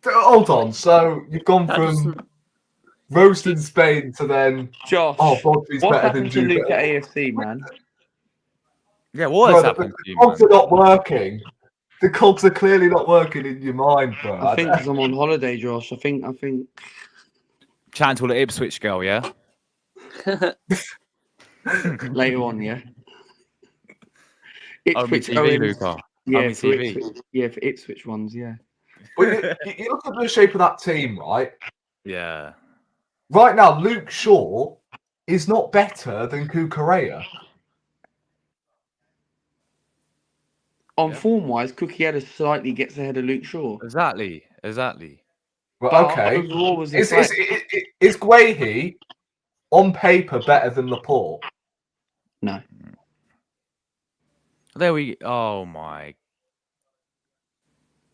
Hold on. So you've gone That from doesn't- roasting Spain to then Josh, Rodri's what's better than happened to Jude Luke at Bellingham. AFC, man? Yeah, what Bro, has the happened to you, cogs man? are not working. The cogs are clearly not working in your mind, bro. I think because I'm on holiday, Josh. I think Chatting to the Ipswich girl, yeah. later on, yeah. Only Ipswich TV, Owens. Luca. Yeah, Only for TV. Ipswich, yeah, for Ipswich ones, yeah. But you look at the shape of that team, right? Yeah. Right now, Luke Shaw is not better than Cucurella. On Yeah. form-wise, Cucurella slightly gets ahead of Luke Shaw. Exactly. Right, But okay. overall was a Is flex. Guehi on paper better than Laporte? No. There we. Oh my.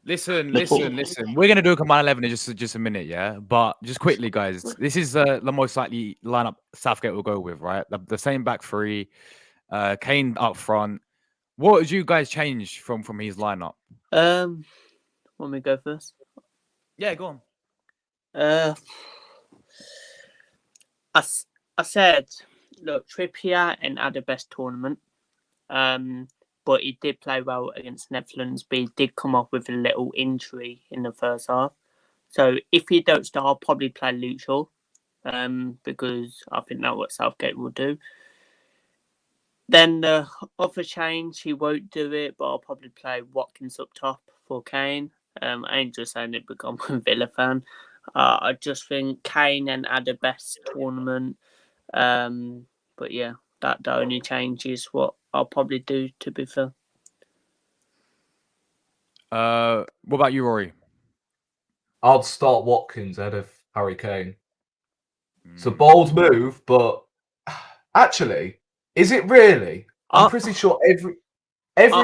Listen. Laporte. We're gonna do a combined 11 in just a minute, yeah. But just quickly, guys, this is the most likely lineup Southgate will go with, right? The same back three, Kane up front. What would you guys change from his lineup? Want me to go first? Yeah, go on. I said, look, Trippier and had the best tournament. but he did play well against Netherlands, but he did come off with a little injury in the first half. So if he don't start, I'll probably play Luke Shaw, because I think that's what Southgate will do. Then the other change, he won't do it, but I'll probably play Watkins up top for Kane. I ain't just saying it because I'm a Villa fan. I just think Kane and had the best tournament. But yeah, that the only change is what I'll probably do, to be fair. What about you, Rory? I'd start Watkins ahead of Harry Kane. It's a bold move, but actually, is it really? I'm pretty sure every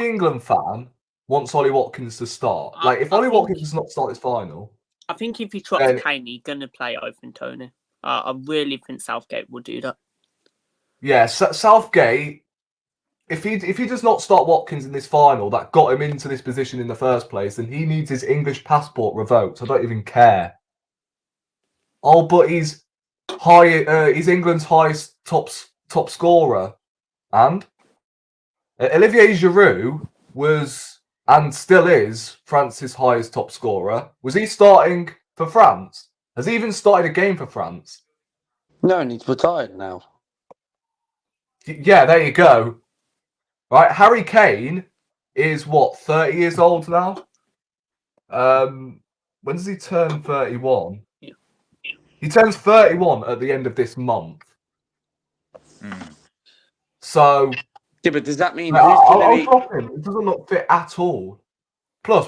England fan wants Ollie Watkins to start. Like, if Ollie Watkins does not start this final, I think if he drops Kane, he's gonna play over Tony. I really think Southgate will do that. yeah, Southgate. If he does not start Watkins in this final, that got him into this position in the first place, then he needs his English passport revoked. I don't even care. Oh, but he's England's highest top scorer, and Olivier Giroud was and still is France's highest top scorer. Was he starting for France? Has he even started a game for France? No, and he's retired now. Yeah, there you go. Right, Harry Kane is what, 30 years old now? When does he turn 31? He turns 31 at the end of this month. So yeah, but does that mean I'll drop him? It doesn't look fit at all. Plus,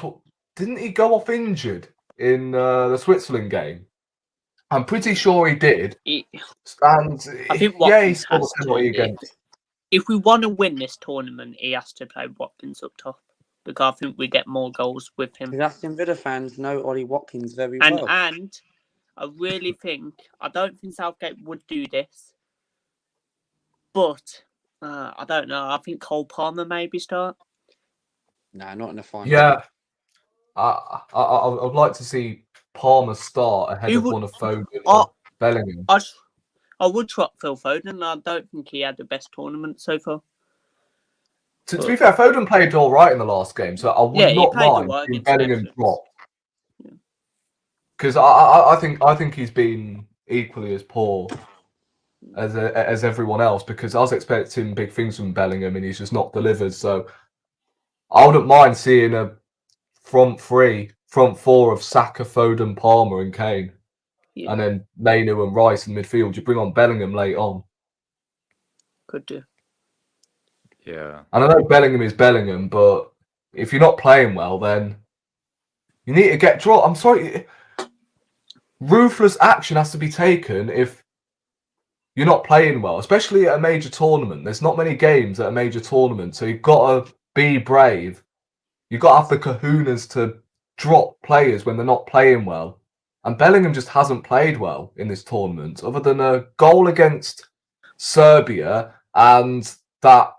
didn't he go off injured in the Switzerland game? I'm pretty sure he did. And I think yeah, he Watkins scored has a penalty to. against. If we want to win this tournament, he has to play Watkins up top, because I think we get more goals with him. Aston Villa fans know Ollie Watkins very And well. and I really think, I don't think Southgate would do this, but I don't know. I think Cole Palmer maybe start. Nah, not in the final. Yeah, I would like to see Palmer start ahead of one of Foden or Bellingham. I would drop Phil Foden. I don't think he had the best tournament so far. To be fair, Foden played all right in the last game, so I would not mind seeing Bellingham drop. Because I think he's been equally as poor as everyone else. Because I was expecting big things from Bellingham, and he's just not delivered. So I wouldn't mind seeing a front four of Saka, Foden, Palmer, and Kane. Yeah. And then Mainu and Rice in midfield. You bring on Bellingham late on. Could do. Yeah. And I know Bellingham is Bellingham, but if you're not playing well, then you need to get dropped. I'm sorry. Ruthless action has to be taken if you're not playing well, especially at a major tournament. There's not many games at a major tournament, so you've got to be brave. You've got to have the kahunas to drop players when they're not playing well. And Bellingham just hasn't played well in this tournament, other than a goal against Serbia and that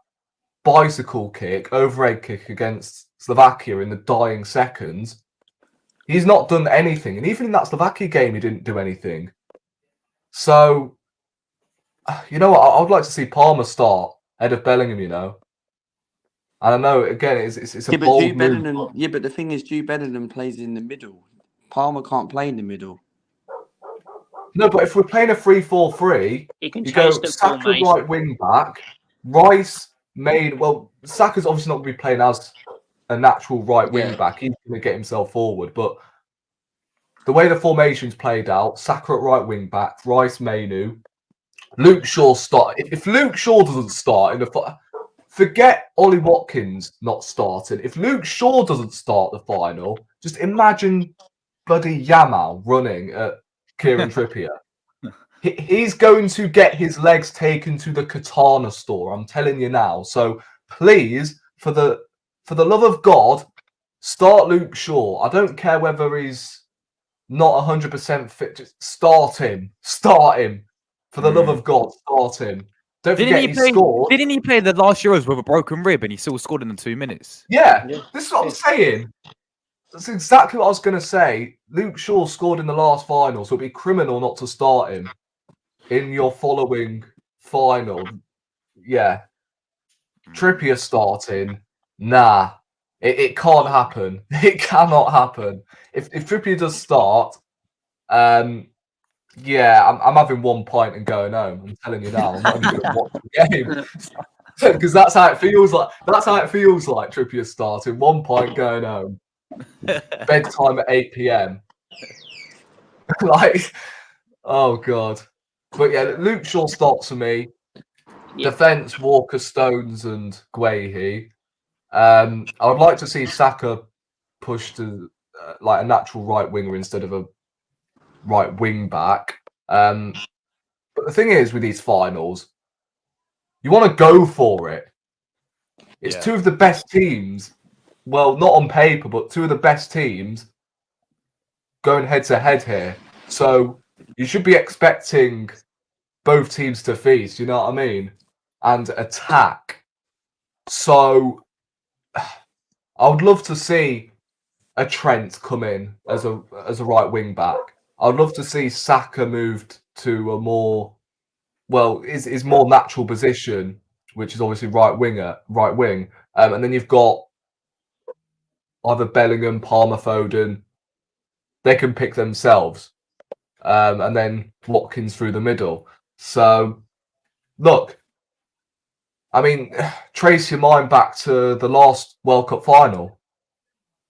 bicycle kick, overhead kick against Slovakia in the dying seconds. He's not done anything. And even in that Slovakia game, he didn't do anything. So, you know what? I would like to see Palmer start ahead of Bellingham, you know. And I know, again, it's a bold move. Yeah, but the thing is, Jude Bellingham plays in the middle. Palmer can't play in the middle. No, but if we're playing a 3-4-3, you go Saka right wing back, Rice main. Well, Saka's obviously not going to be playing as a natural right wing back. He's going to get himself forward. But the way the formation's played out, Saka at right wing back, Rice, Mainu, Luke Shaw start. If Luke Shaw doesn't start in the forget Ollie Watkins not starting. If Luke Shaw doesn't start the final, just imagine bloody Yamal running at Kieran Trippier. He's going to get his legs taken to the katana store. I'm telling you now. So please, for the love of God, start Luke Shaw. I don't care whether he's not 100% fit. Just start him. Start him. For the love of God, start him. Don't forget he scored. Didn't he play the last Euros with a broken rib and he still scored in the 2 minutes? Yeah, this is what I'm saying. That's exactly what I was going to say. Luke Shaw scored in the last final, so it'd be criminal not to start him in your following final. Yeah. Trippier starting. Nah, it can't happen. It cannot happen. If Trippier does start, yeah, I'm having 1 point and going home. I'm telling you now, I'm not even going to watch the game because that's how it feels like. That's how it feels like Trippier starting 1 point, going home. Bedtime at 8 p.m. Like, oh god. But yeah, Luke Shaw starts for me. Yeah. Defense: Walker, Stones, and Guehi. I would like to see Saka pushed to like a natural right winger instead of a right wing back. But the thing is, with these finals, you want to go for it. It's Yeah. two of the best teams. Well, not on paper, but two of the best teams going head to head here. So you should be expecting both teams to feast. You know what I mean? And attack. So I would love to see a Trent come in as a right wing back. I'd love to see Saka moved to a more his more natural position, which is obviously right wing. And then you've got either Bellingham, Palmer, Foden. They can pick themselves, and then Watkins through the middle. So, look, I mean, trace your mind back to the last World Cup final,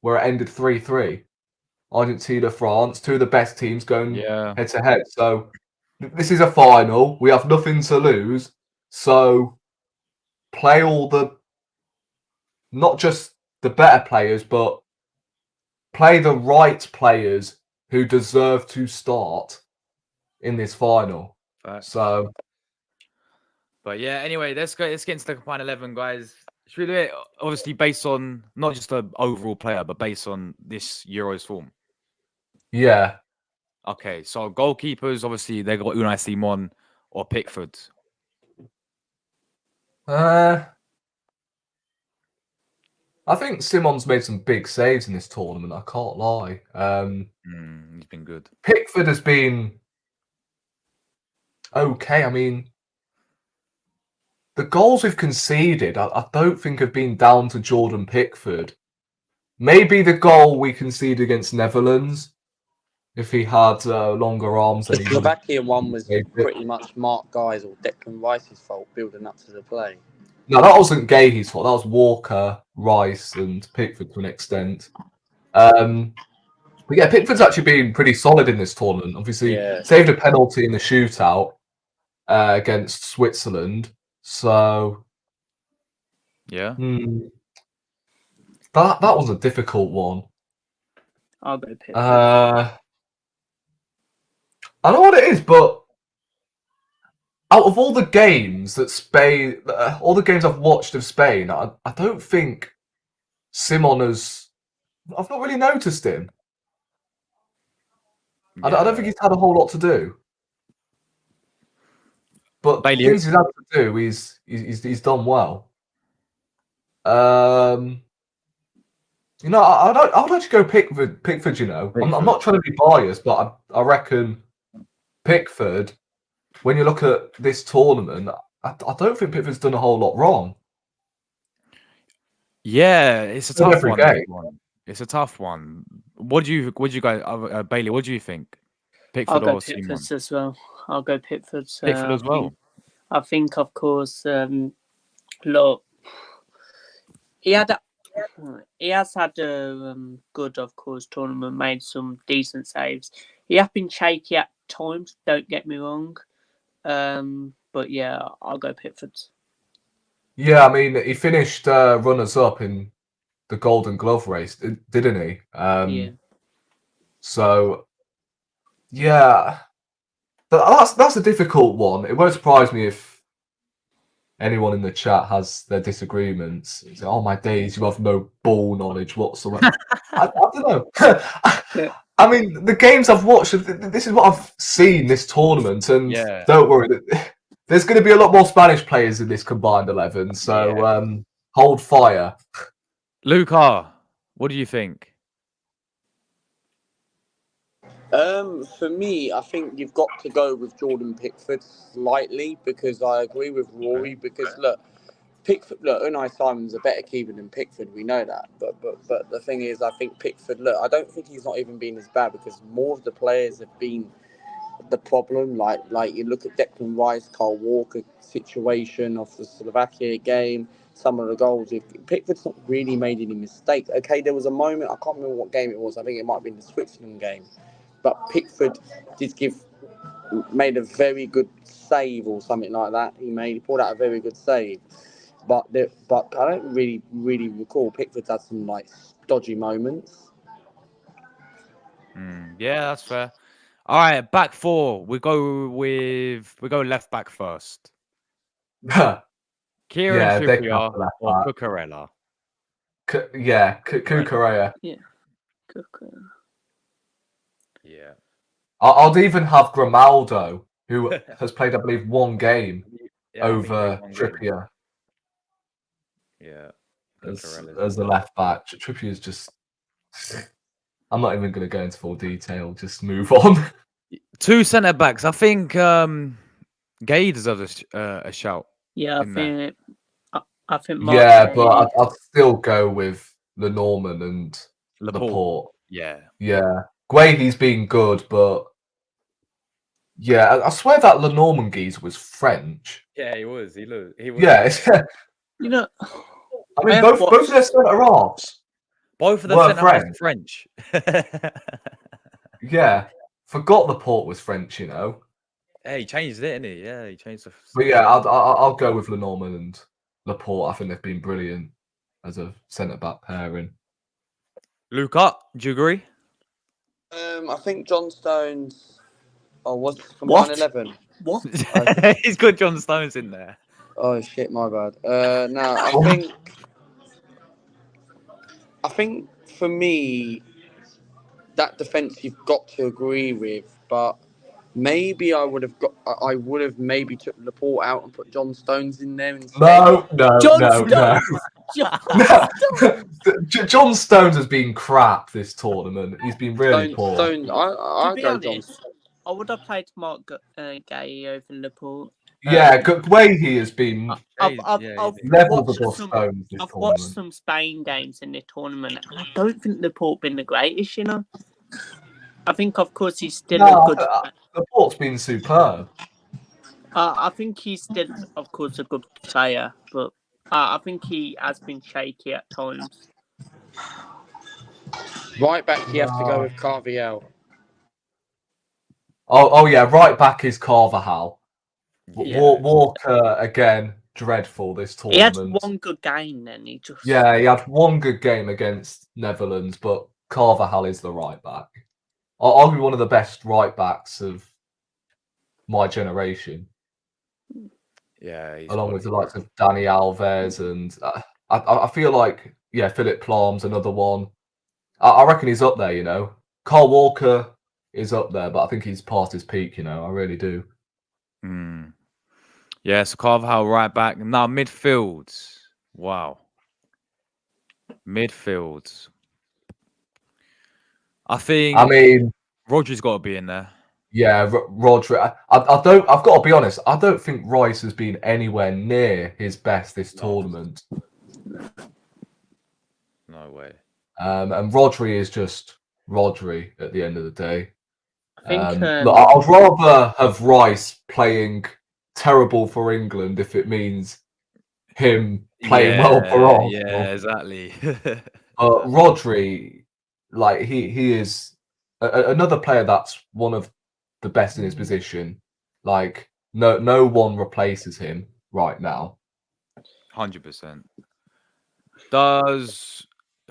where it ended 3-3. Argentina, France, two of the best teams going head to head. So this is a final. We have nothing to lose. So play all not just the better players, but play the right players who deserve to start in this final. So, but yeah, anyway, let's get into the combined 11, guys. Should we do it obviously based on not just the overall player, but based on this Euros form? Yeah. Okay, so goalkeepers, obviously, they got Unai Simon or Pickford. I think Simon's made some big saves in this tournament. I can't lie. He's been good. Pickford has been okay. I mean, the goals we've conceded, I don't think have been down to Jordan Pickford. Maybe the goal we conceded against Netherlands, if he had longer arms. The Slovakian one was pretty much Mark Guy's or Declan Rice's fault building up to the play. No, that wasn't Gahey's fault. That was Walker, Rice, and Pickford to an extent. But yeah, Pickford's actually been pretty solid in this tournament. Obviously, saved a penalty in the shootout against Switzerland. So, yeah, that was a difficult one. I'll go Pickford. I know what it is, but out of all the games that Spain, all the games I've watched of Spain, I don't think Simon has. I've not really noticed him. I don't think he's had a whole lot to do. But the things he's had to do, he's done well. You know, I would actually go Pickford. You know, I'm not trying to be biased, but I reckon Pickford. When you look at this tournament, I don't think Pickford's done a whole lot wrong. Yeah, it's a tough one. Game. It's a tough one. What do you guys, Bailey? What do you think? Pickford I'll go or Pickford Simon? as well. I'll go Pickford. Pickford as well. I think, of course, look, he has had a good, of course, tournament. Made some decent saves. He has been shaky at times. Don't get me wrong. But yeah, I'll go Pickford. Yeah, I mean, he finished runners-up in the Golden Glove race, didn't he? Yeah. So, yeah, but that's a difficult one. It won't surprise me if anyone in the chat has their disagreements. It's like, oh my days, you have no ball knowledge whatsoever. I don't know. I mean, the games I've watched, this is what I've seen this tournament, and don't worry, there's going to be a lot more Spanish players in this combined 11, so hold fire. Luca, what do you think? For me, I think you've got to go with Jordan Pickford slightly because I agree with Rory. Because look, Pickford, look, Unai Simon's a better keeper than Pickford. We know that, but the thing is, I think Pickford. Look, I don't think he's not even been as bad because more of the players have been the problem. Like you look at Declan Rice, Kyle Walker situation of the Slovakia game. Some of the goals. If Pickford's not really made any mistakes. Okay, there was a moment. I can't remember what game it was. I think it might have been the Switzerland game, but Pickford made a very good save or something like that. He pulled out a very good save. But I don't really recall Pickford's had some like dodgy moments. Yeah, that's fair. All right, back four. We go left back first. Kieran Yeah, they can have Trippier the left or back. Cucurella. Cucurella. Yeah. I'd even have Grimaldo, who has played, I believe, one game Yeah, I think over he's one game. Trippier Yeah. as the left back. Trippier's just. I'm not even going to go into full detail. Just move on. Two centre backs. I think Gay deserves a shout. Yeah, I think. Mark Yeah, Gay- but I'd still go with Lenormand and Laporte. Yeah. Yeah. Guehi's been good, but yeah, I swear that Lenormand geezer was French. Yeah, he was. He was. Yeah, You know, I mean, both of their centre halves. Both of them were centre halves French. Yeah, forgot Laporte was French. You know. Hey, he changed it, didn't he? Yeah, he changed the. But yeah, I'll go with Lenormand and Laporte. I think they've been brilliant as a centre back pairing. Luca, do you agree? I think John Stones. Oh, was from What? 9/11. what? He's got John Stones in there. Oh shit, my bad. No, I think for me, that defence you've got to agree with, but maybe I would have maybe took Laporte out and put John Stones in there instead. No. John John Stones has been crap this tournament. He's been really poor. Stones, I To be go John. honest, I would have played Mark Gay over Laporte. Yeah, Guehi has been I've levels watched above some- Stones this I've watched tournament. some Spain games in the tournament, and I don't think Laporte been the greatest. You know, I think of course he's still No, a good. Laporte's been superb. I think he's still, of course, a good player, but I think he has been shaky at times. Right back, you have to go with Carviel. Oh yeah, right back is Carvajal. Yeah. Walker again, dreadful this He had tournament. one good game, then he just Yeah, he had one good game against Netherlands, but Carvajal is the right back. Arguably one of the best right backs of my generation, Yeah, along with the likes of Dani Alves, and I feel like Philip Lahm's another one. I reckon he's up there. You know, Kyle Walker is up there, but I think he's past his peak. You know, I really do. Yeah, so Carvajal right back. Now midfield. Wow. Midfield. I mean, Rodri's got to be in there. Yeah, Rodri. I don't. I've got to be honest. I don't think Rice has been anywhere near his best this tournament. No way. And Rodri is just Rodri at the end of the day. I think. Look, I'd rather have Rice playing terrible for England if it means him playing well for Arsenal. Yeah, exactly. Rodri, like he is another player that's one of the best in his position. Like no one replaces him right now. 100%.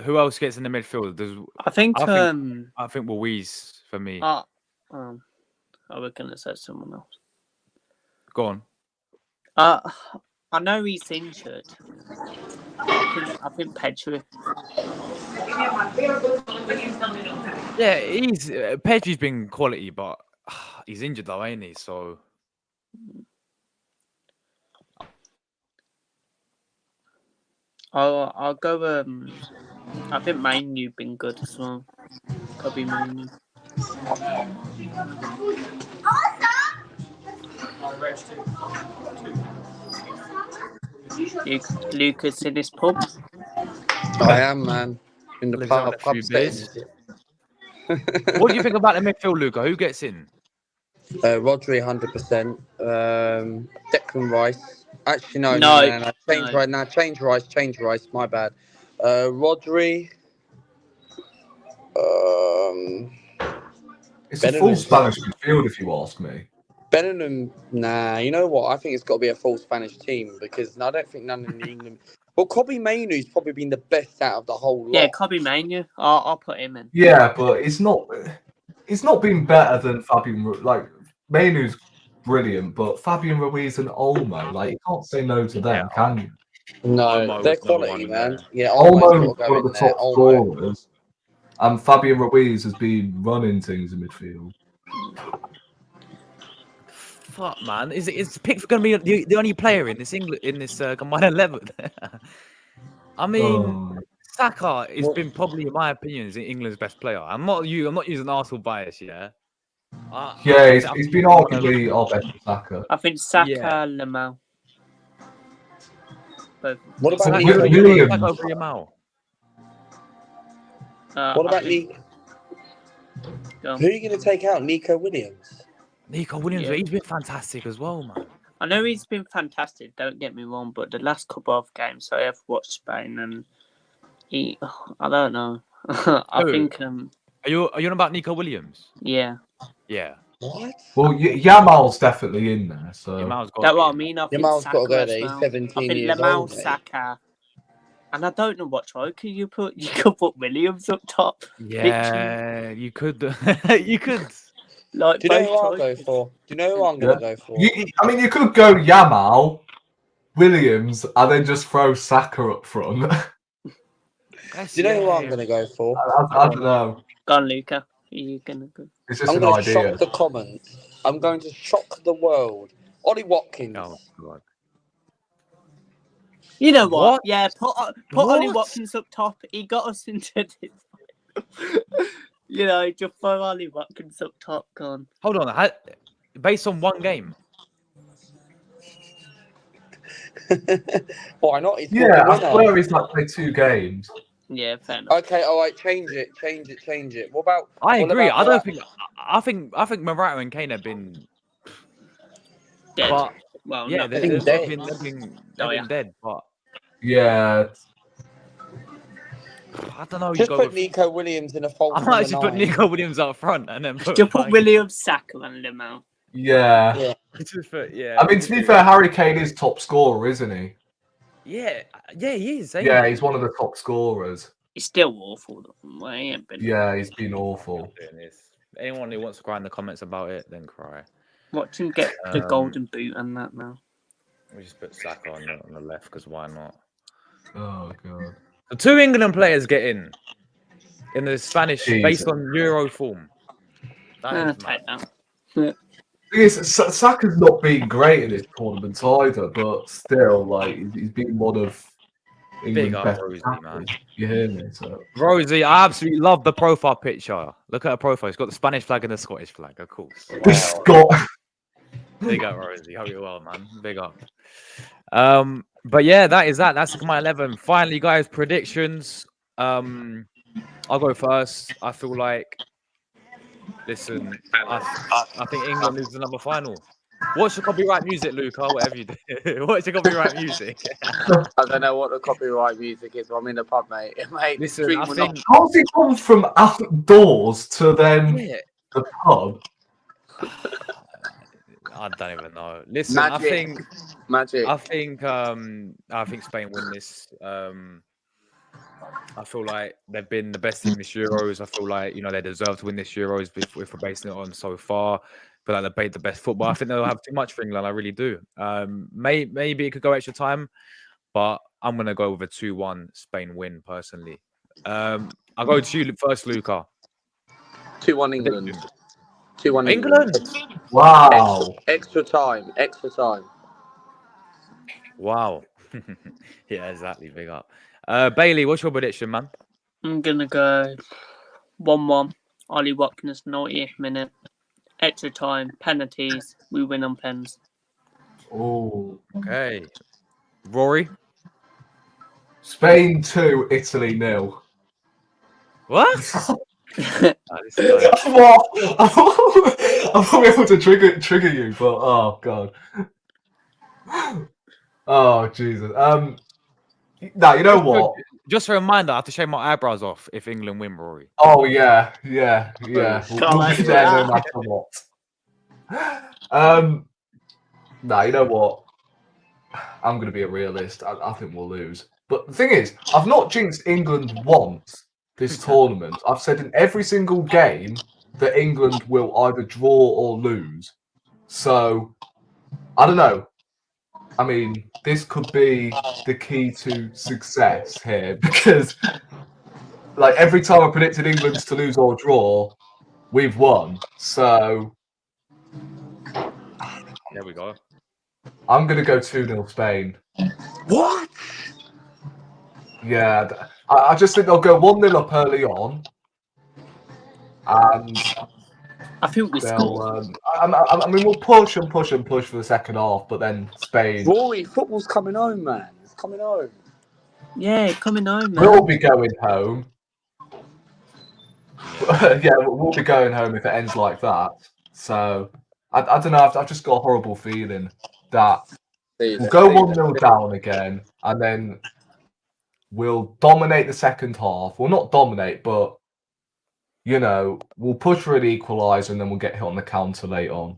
Who else gets in the midfield? I think Louise for me. I was gonna say someone else. Go on. I know he's injured. I think Pedri. Yeah, Pedri's been quality, but he's injured though, ain't he? So I'll go. I think Manu been good as well. Probably Manu. Lucas in his pub. I am, man. In the Lives out a pub few settings. What do you think about the midfield, Luca? Who gets in? Rodri, 100%. Declan Rice. Actually, no. Change No. right now. Change Rice. My bad. Rodri. It's a full Bellingham. Spanish midfield, if you ask me. Bellingham, nah. You know what? I think it's got to be a full Spanish team because I don't think none in the England. Well, Kobbie Mainoo's probably been the best out of the whole lot. Yeah, Kobbie Mainoo. I'll put him in. Yeah, but it's not been better than Fabian. Like Mainoo's brilliant, but Fabian Ruiz and Olmo, like you can't say no to them, can you? No, Olmo they're was number quality, one man. there. Yeah, Olmo's Olmo's got to one go of the in there. top Olmo. scorers, and Fabian Ruiz has been running things in midfield. Fuck, man. Is Pickford going to be the only player in this combined 11? I mean, Saka has been probably, in my opinion, is England's best player. I'm not using Arsenal bias, yeah. He's been arguably our best Saka. I think Saka, Yeah. Lamau. Both. What about Saka- Nico Williams. Williams? Saka over Yamal. What about Nico? Who are you going to take out? Nico Williams? Nico Williams, Yeah. he's been fantastic as well, man. I know he's been fantastic, don't get me wrong, but the last couple of games I have watched Spain and I don't know. I Who? think Are you on about Nico Williams? yeah. Yeah. What? Well, Yamal's definitely in there. So Yamal's got That's to what I be. mean. I think Yamal's got to Saka go as there. He's well. 17 I think years Lamau, old, mate. Saka, and I don't know what striker you could put Williams up top. Yeah, you could. You could. Like, Do you know both who I'll go strikers. for? Do you know who I'm going to go for? you could go Yamal, Williams, and then just throw Saka up front. Do you know who I'm going to go for? I don't know. Go on, Luca. Are you gonna go? It's just I'm an going to idea. shock the comments. I'm going to shock the world. Ollie Watkins. Oh, God. You know what? What? Yeah, put Ollie What? Watkins up top. He got us into this. You know, just throw Ollie Watkins up top. Gone. Hold on. Based on one game. Why not? He's Yeah, I got the winner. swear he's like played 2 games. Yeah, fair enough. Okay, all right, change it. What about? I what agree. about I don't think. I think Morata and Kane have been. Dead. But Well, yeah, no, they've think dead. been Oh, yeah. dead. But Yeah, I don't know. Just you go put with, Nico Williams in a false I might just number put 9. Nico Williams up front and then just put Williams, Saka, and Lamau. yeah. Yeah. Just put, yeah. I mean, to be fair, Harry Kane is top scorer, isn't he? Yeah, he is. Yeah, he's one of the top scorers. He's still awful. Though. He ain't been. Yeah, he's been awful. Doing this. Anyone who wants to cry in the comments about it, then cry. Watch him get the Um, golden boot and that now. We just put Saka on the left because why not? Oh god. The 2 England players get in the Spanish Jesus. based on Euro form. That is mad. Take that. Thing is, Saka's not been great in this tournament either, but still, like he's been one of Big England's up best Rosie, attackers. man. You hear me? So Rosie, I absolutely love the profile picture. Look at her profile. It's got the Spanish flag and the Scottish flag, of course. this Scott. Big up, Rosie. Hope you're well, man. Big up. But yeah, that's my 11. Finally, guys, predictions. I'll go first. I feel like, listen, I think England loses another final. What's your copyright music, Luca? Whatever you do. What's your copyright music? I don't know what the copyright music is, but I'm in the pub, mate. Mate, the Listen, stream I will think. not- How's he gone from outdoors to then Yeah, the pub? I don't even know. Listen, Magic. Magic. I think Spain win this. I feel like they've been the best in this Euros. I feel like they deserve to win this Euros if we're basing it on so far. I feel like they played the best football. I think they'll have too much for England. I really do. Maybe it could go extra time, but I'm gonna go with a 2-1 Spain win personally. I'll go to you first, Luca. 2-1 England. 2-1 England. Wow. Extra time. Wow. Yeah, exactly. Big up. Bailey, what's your prediction, man? I'm gonna go 1-1. Ollie Watkins, 90th minute. Extra time, penalties. We win on pens. Oh. Okay. Rory. Spain 2, Italy 0. What? I won't be able to trigger you, but oh god. Oh Jesus. Now you know what? Just a reminder, I have to shave my eyebrows off if England win, Rory. Oh yeah. We'll Can't be there do no that. matter what. Now you know what? I'm gonna be a realist. I think we'll lose. But the thing is, I've not jinxed England once this tournament. I've said in every single game that England will either draw or lose. So I don't know. I mean, this could be the key to success here because, like, every time I predicted England to lose or draw, we've won. So There we go. I'm gonna go 2-0 Spain. What? Yeah, I just think they'll go 1-0 up early on, and I think we they'll. score. I mean, we'll push and push and push for the second half, but then Spain Rory, football's coming home, man. It's coming home. Yeah, coming home, man. will be going home. Yeah, we'll be going home if it ends like that. So I don't know. I've just got a horrible feeling that we'll go 1-0 down again, and then we'll dominate the second half. Well, not dominate, but you know, we'll push for an equaliser, and then we'll get hit on the counter late on.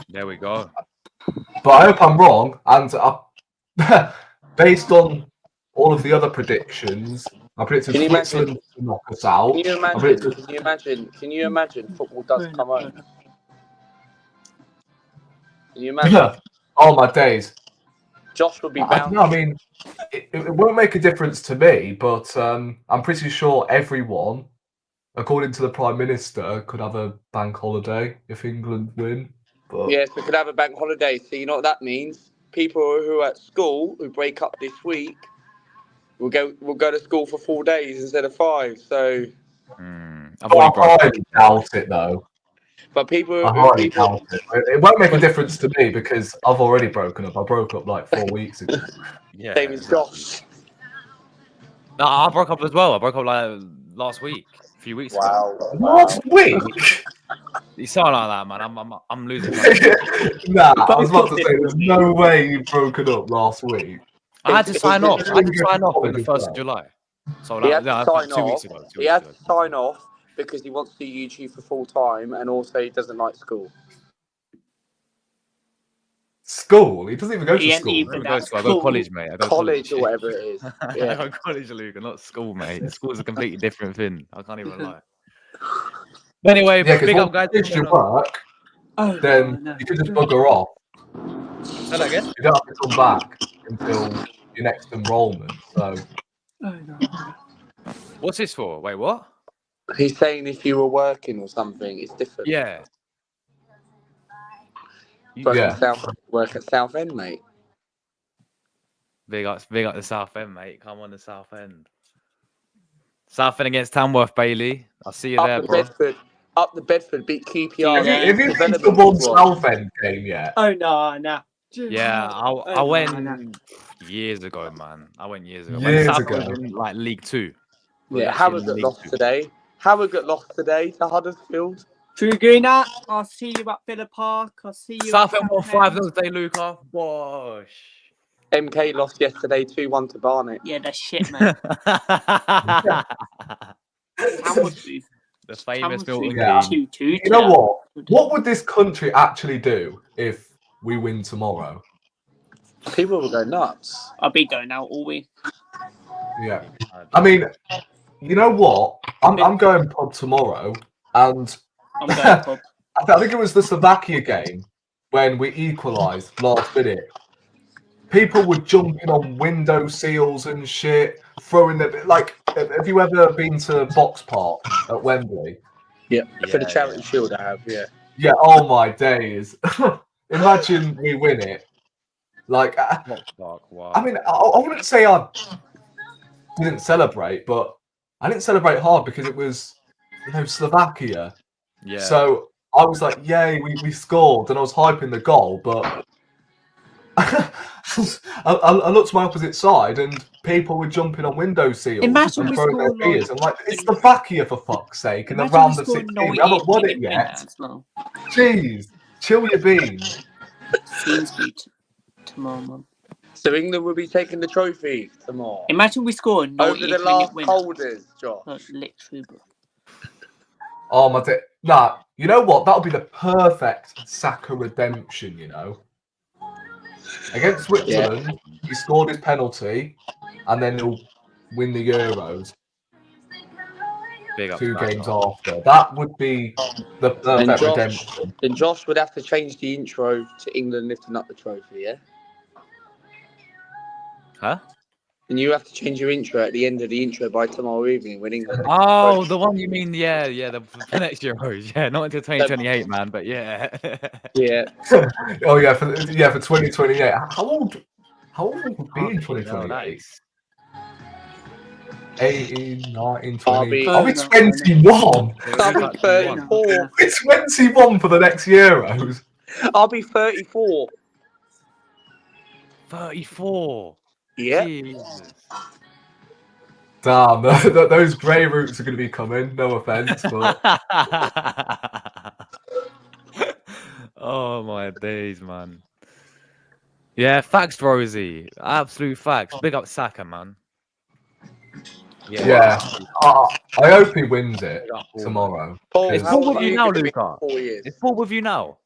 There we go. But I hope I'm wrong, and based on all of the other predictions, I predicted Can you Switzerland to knock us out. Can you imagine? Can you imagine football does come home? Can you imagine? Oh my days! Josh would be I bound. mean, it won't make a difference to me, but I'm pretty sure everyone, according to the Prime Minister, could have a bank holiday if England win. But Yes, we could have a bank holiday. So you know what that means? People who are at school who break up this week will go to school for 4 days instead of 5. So, I've I already broke. highly doubt it, though. but people, I highly doubt it. It won't make a difference to me because I've already broken up. I broke up like 4 weeks ago. Yeah. same as Josh. No, I broke up as well. I broke up like last week, a few weeks ago. Last week? You sound like that, man. I'm losing. Nah, I was about to say, there's no way you've broken up last week. I had to sign off. I had to sign off on the 1st of July. So He like, had to sign 2 weeks off. ago. He had to sign off because he wants to do YouTube for full time, and also he doesn't like school. School? He doesn't even go He to ain't school. even- I go college, mate. I go College or whatever it is. I Yeah. go college, Luca, not school, mate. School's a completely different thing. I can't even lie. But anyway, Yeah, because big up, once guys. you finish your work, then you can just bugger off. Say that again? You don't have to come back until your next enrolment. So What's this for? Wait, what? He's saying if you were working or something, it's different. Yeah. Work at Southend, mate. Big up the South End, mate. Come on the South End. South End against Tamworth, Bailey. I'll see you there, bro. Up the Bedford, beat QPR. Have you been to one Southend game yet? Oh no. Yeah, I went years ago, man. I went years ago. When Years South ago. End was in, like League Two. Yeah, Harrogate lost today. Harrogate lost today to Huddersfield. True Gooner, I'll see you at Villa Park. I'll see you. South at End won Southend. 5-0 today, Luca. Bosh. MK lost yesterday 2-1 to Barnet. Yeah, that's shit, man. The famous Milton Yeah. Keynes. 2-2. You know what? What would this country actually do if we win tomorrow? People will go nuts. I'll be going out all week. Yeah. I mean, you know what? I'm going pub tomorrow, and I'm going pub. I think it was the Slovakia game when we equalised last minute. People were jumping on window seals and shit, throwing them. Like, have you ever been to Box Park at Wembley? Yeah, for the Charity Shield, I have. Yeah. Yeah. Oh my days! Imagine we win it. Like, Wow. I mean, I wouldn't say I didn't celebrate, but I didn't celebrate hard because it was, Slovakia. Yeah. So I was like, yay, we scored, and I was hyping the goal, but I looked to my opposite side and people were jumping on window seals Imagine and we throwing their scored, beers. I'm like, it's the back here for fuck's sake, in the Imagine round we of scored 16. We haven't won it 98 yet. as well. Jeez, chill your beans. Sainsbury tomorrow, man. So England will be taking the trophy tomorrow. Imagine we score a 98 Over the last win. holders, Josh. Like, literally, bro. Oh my day. Nah, you know what? That'll be the perfect Saka redemption, you know. Against Switzerland, he scored his penalty and then he'll win the Euros Big up 2 Saka. games after. That would be the perfect redemption. Then Josh would have to change the intro to England lifting up the trophy, yeah? Huh? And you have to change your intro at the end of the intro by tomorrow evening when England. Oh, the one you mean? Yeah, the next Euros. Yeah, not until 2028, man. But yeah. Yeah. Oh yeah, for 2028. How old would we be in No, 2028? nice. 18, 19, I'll 20. be- Are we 21? I'll be 34. We're 21 for the next Euros. I'll be 34. 34. Yeah. Jesus. Damn, those grey roots are going to be coming. No offense, but Oh my days, man. Yeah, facts, Rosie. Absolute facts. Big up Saka, man. yeah, I hope he wins it Big up Paul. tomorrow. Paul, It's how Paul old with are you now, gonna be in Luca. 4 years. It's Paul with you now.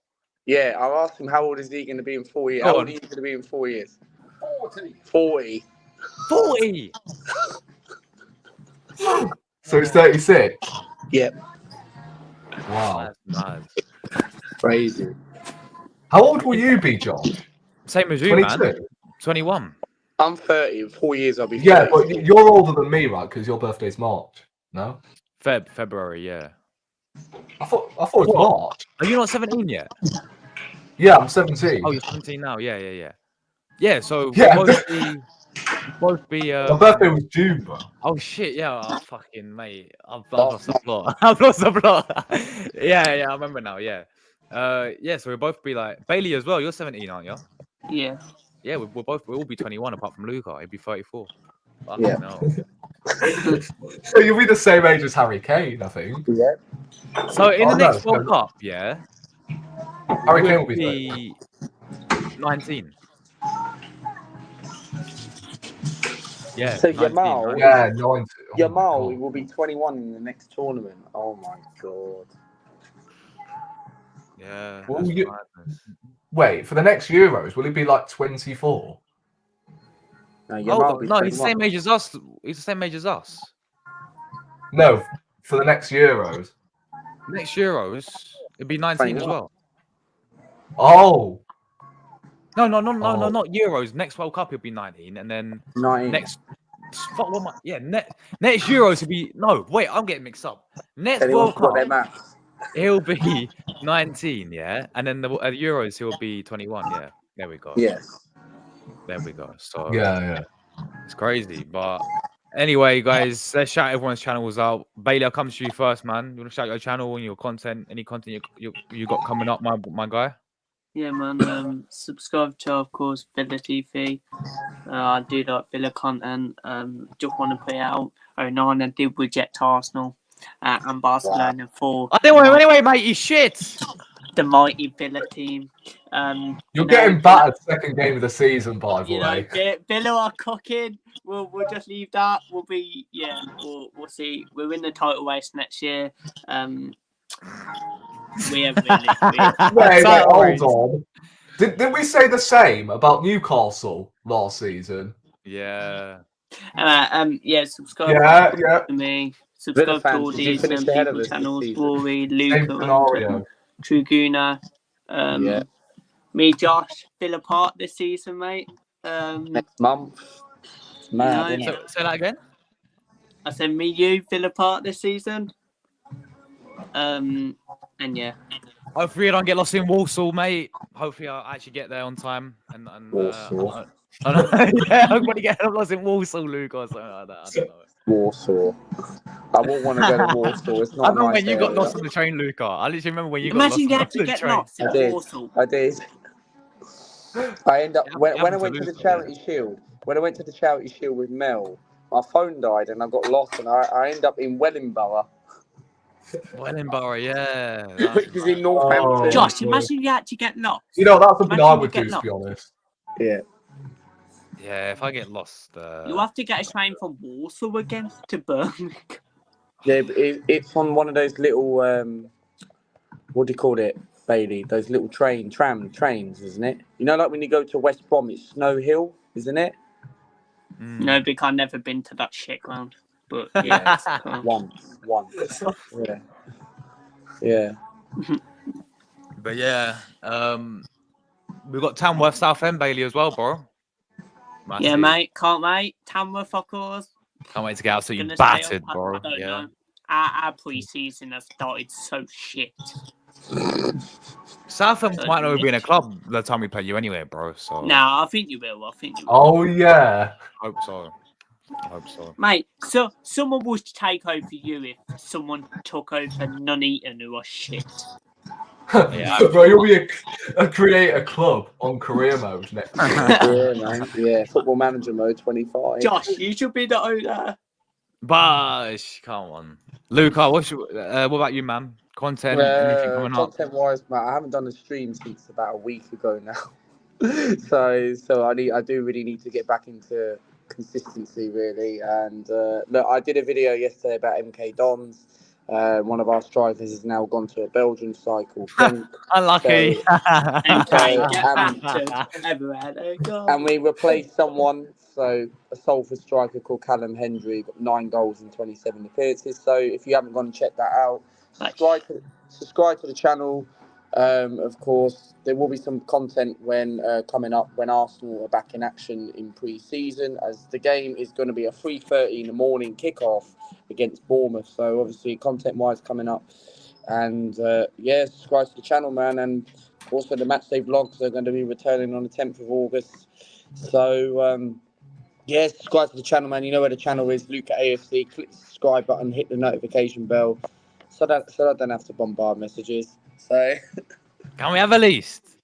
Yeah, I asked him how old is he going to be in 4 years. Go How old on. are you going to be in 4 years? 40. 40. So it's 36. Yep. Wow. That's mad. Crazy. How old will you be, Josh? Same as you, man. 22. 21. I'm 30. In 4 years, I'll be 30. Yeah, but you're older than me, right? Because your birthday's March. No, February, yeah. I thought it was March. Are you not 17 yet? Yeah, I'm 17. Oh, you're 17 now. Yeah. Yeah, so Yeah. we'll both be My birthday was June, bro. Oh shit, yeah, oh, fucking mate. I've lost the plot. I've lost the plot. yeah, I remember now, yeah. Yeah, so we'll both be like Bailey as well, you're 17, aren't you? Yeah. Yeah, we'll all be 21 apart from Luca, he'd be 34. Fucking Yeah. hell. So you'll be the same age as Harry Kane, I think. Yeah. So in Oh, the no, next World no. Cup, yeah, Harry Kane we'll will be 19. Yeah. So 19, Yamal- right? Yeah, 90. Oh my Yamal God. will be 21 in the next tournament. Oh my god. Yeah. Well, that's you- madness. Wait, for the next Euros, will he be like 24? No, Oh, Yamal will be no, he's the 21. same age as us. He's the same age as us. No, for the next Euros. Next Euros, it'd be 19 as 21. well. Oh, No, Oh. not Euros. Next World Cup, it'll be 19, and then 19. next. Fuck, what am I? Yeah, next Euros will be. No, wait, I'm getting mixed up. Next Anyone's World got their Cup, maths. he'll be 19, yeah, and then the Euros, he'll be 21. Yeah, there we go. Yes. There we go. So yeah. it's crazy, but anyway, guys, let's shout everyone's channels out. Bailey, I'll come to you first, man. You want to shout your channel and your content, any content you got coming up, my guy? Yeah, man. Subscribe to, of course, Villa TV. I do like Villa content. Just want to put it out. Onana did reject Arsenal and Barcelona for I didn't want him anyway, mate. You shit. the mighty Villa team. You're getting battered second game of the season, by the You know, way. Villa are cooking. We'll just leave that. We'll we'll see. We're in the title race next year. We are really. Wait, hold on. Did we say the same about Newcastle last season? Yeah. Yeah, subscribe Yeah. to me. Villa Subscribe to fans, all did you these finish ahead of people us this channels. season? Rory, Same Luca, scenario. Truguna. Yeah. Me, Josh, Villa Park this season, mate. Next month. It's mad, No. isn't it? Say that again. I said me, you, Villa Park this season. And yeah. Hopefully, I don't get lost in Walsall, mate. Hopefully, I'll actually get there on time. And Walsall. yeah, I'm going to get lost in Walsall, Luke, or something like that. I don't know. Warsaw. I won't want to go to Warsaw. It's I not a remember nice when you got area. lost on the train, Luca. I literally remember when you Imagine you got had lost to on the get train. lost I in did. Warsaw. I did. I end up Yeah, when I happened to went to the Luca, charity shield. When I went to the charity shield with Mel, my phone died and I got lost, and I end up in Wellingborough, Wellingborough, yeah. That's which is in mad. Northampton. Josh, God. imagine you had to get lost. You know, that's something I Imagine you would get do, to lost. be honest. Yeah. Yeah, if I get lost, You have to get a train from Warsaw again to Birmingham. Yeah, but it's on one of those little what do you call it, Bailey? Those little trains, isn't it? You know, like when you go to West Brom, it's Snow Hill, isn't it? Mm. No, because I've never been to that shit ground. But yeah, cool. Once. Yeah. But yeah, we've got Tamworth Southend Bailey as well, bro. Yeah, Massive. mate, can't wait. Tamworth, of course. Can't wait to get absolutely Gonna stay up. battered, I bro. don't Yeah. know. Our pre-season has started so shit. Southend might not be in a club the time we play you anyway, bro. So Nah, I think you will. Oh, yeah. hope so. I hope so. Mate, so someone would take over you if someone took over Nuneaton who are shit. Yeah, Bro, you'll be create a club on career mode next year. Yeah, man. Yeah, football manager mode 25. Josh, you should be the owner. Bosh, come on. Luca, what about you, man? Content, anything coming up? Content wise, man, I haven't done a stream since about a week ago now. so I do really need to get back into consistency, really. And look, I did a video yesterday about MK Dons. One of our strikers has now gone to a Belgian side called Genk. Unlucky. MK, get back to everywhere. And we replaced someone, so a Salford striker called Callum Hendry, got 9 goals in 27 appearances. So if you haven't gone and checked that out, subscribe to the channel. Of course, there will be some content coming up when Arsenal are back in action in pre-season, as the game is going to be a 3:30 in the morning kickoff against Bournemouth. So obviously, content-wise coming up, and subscribe to the channel, man, and also the matchday vlogs are going to be returning on the 10th of August. So subscribe to the channel, man. You know where the channel is, Luca AFC. Click the subscribe button, hit the notification bell, so I don't have to bombard messages. So Can we have a least?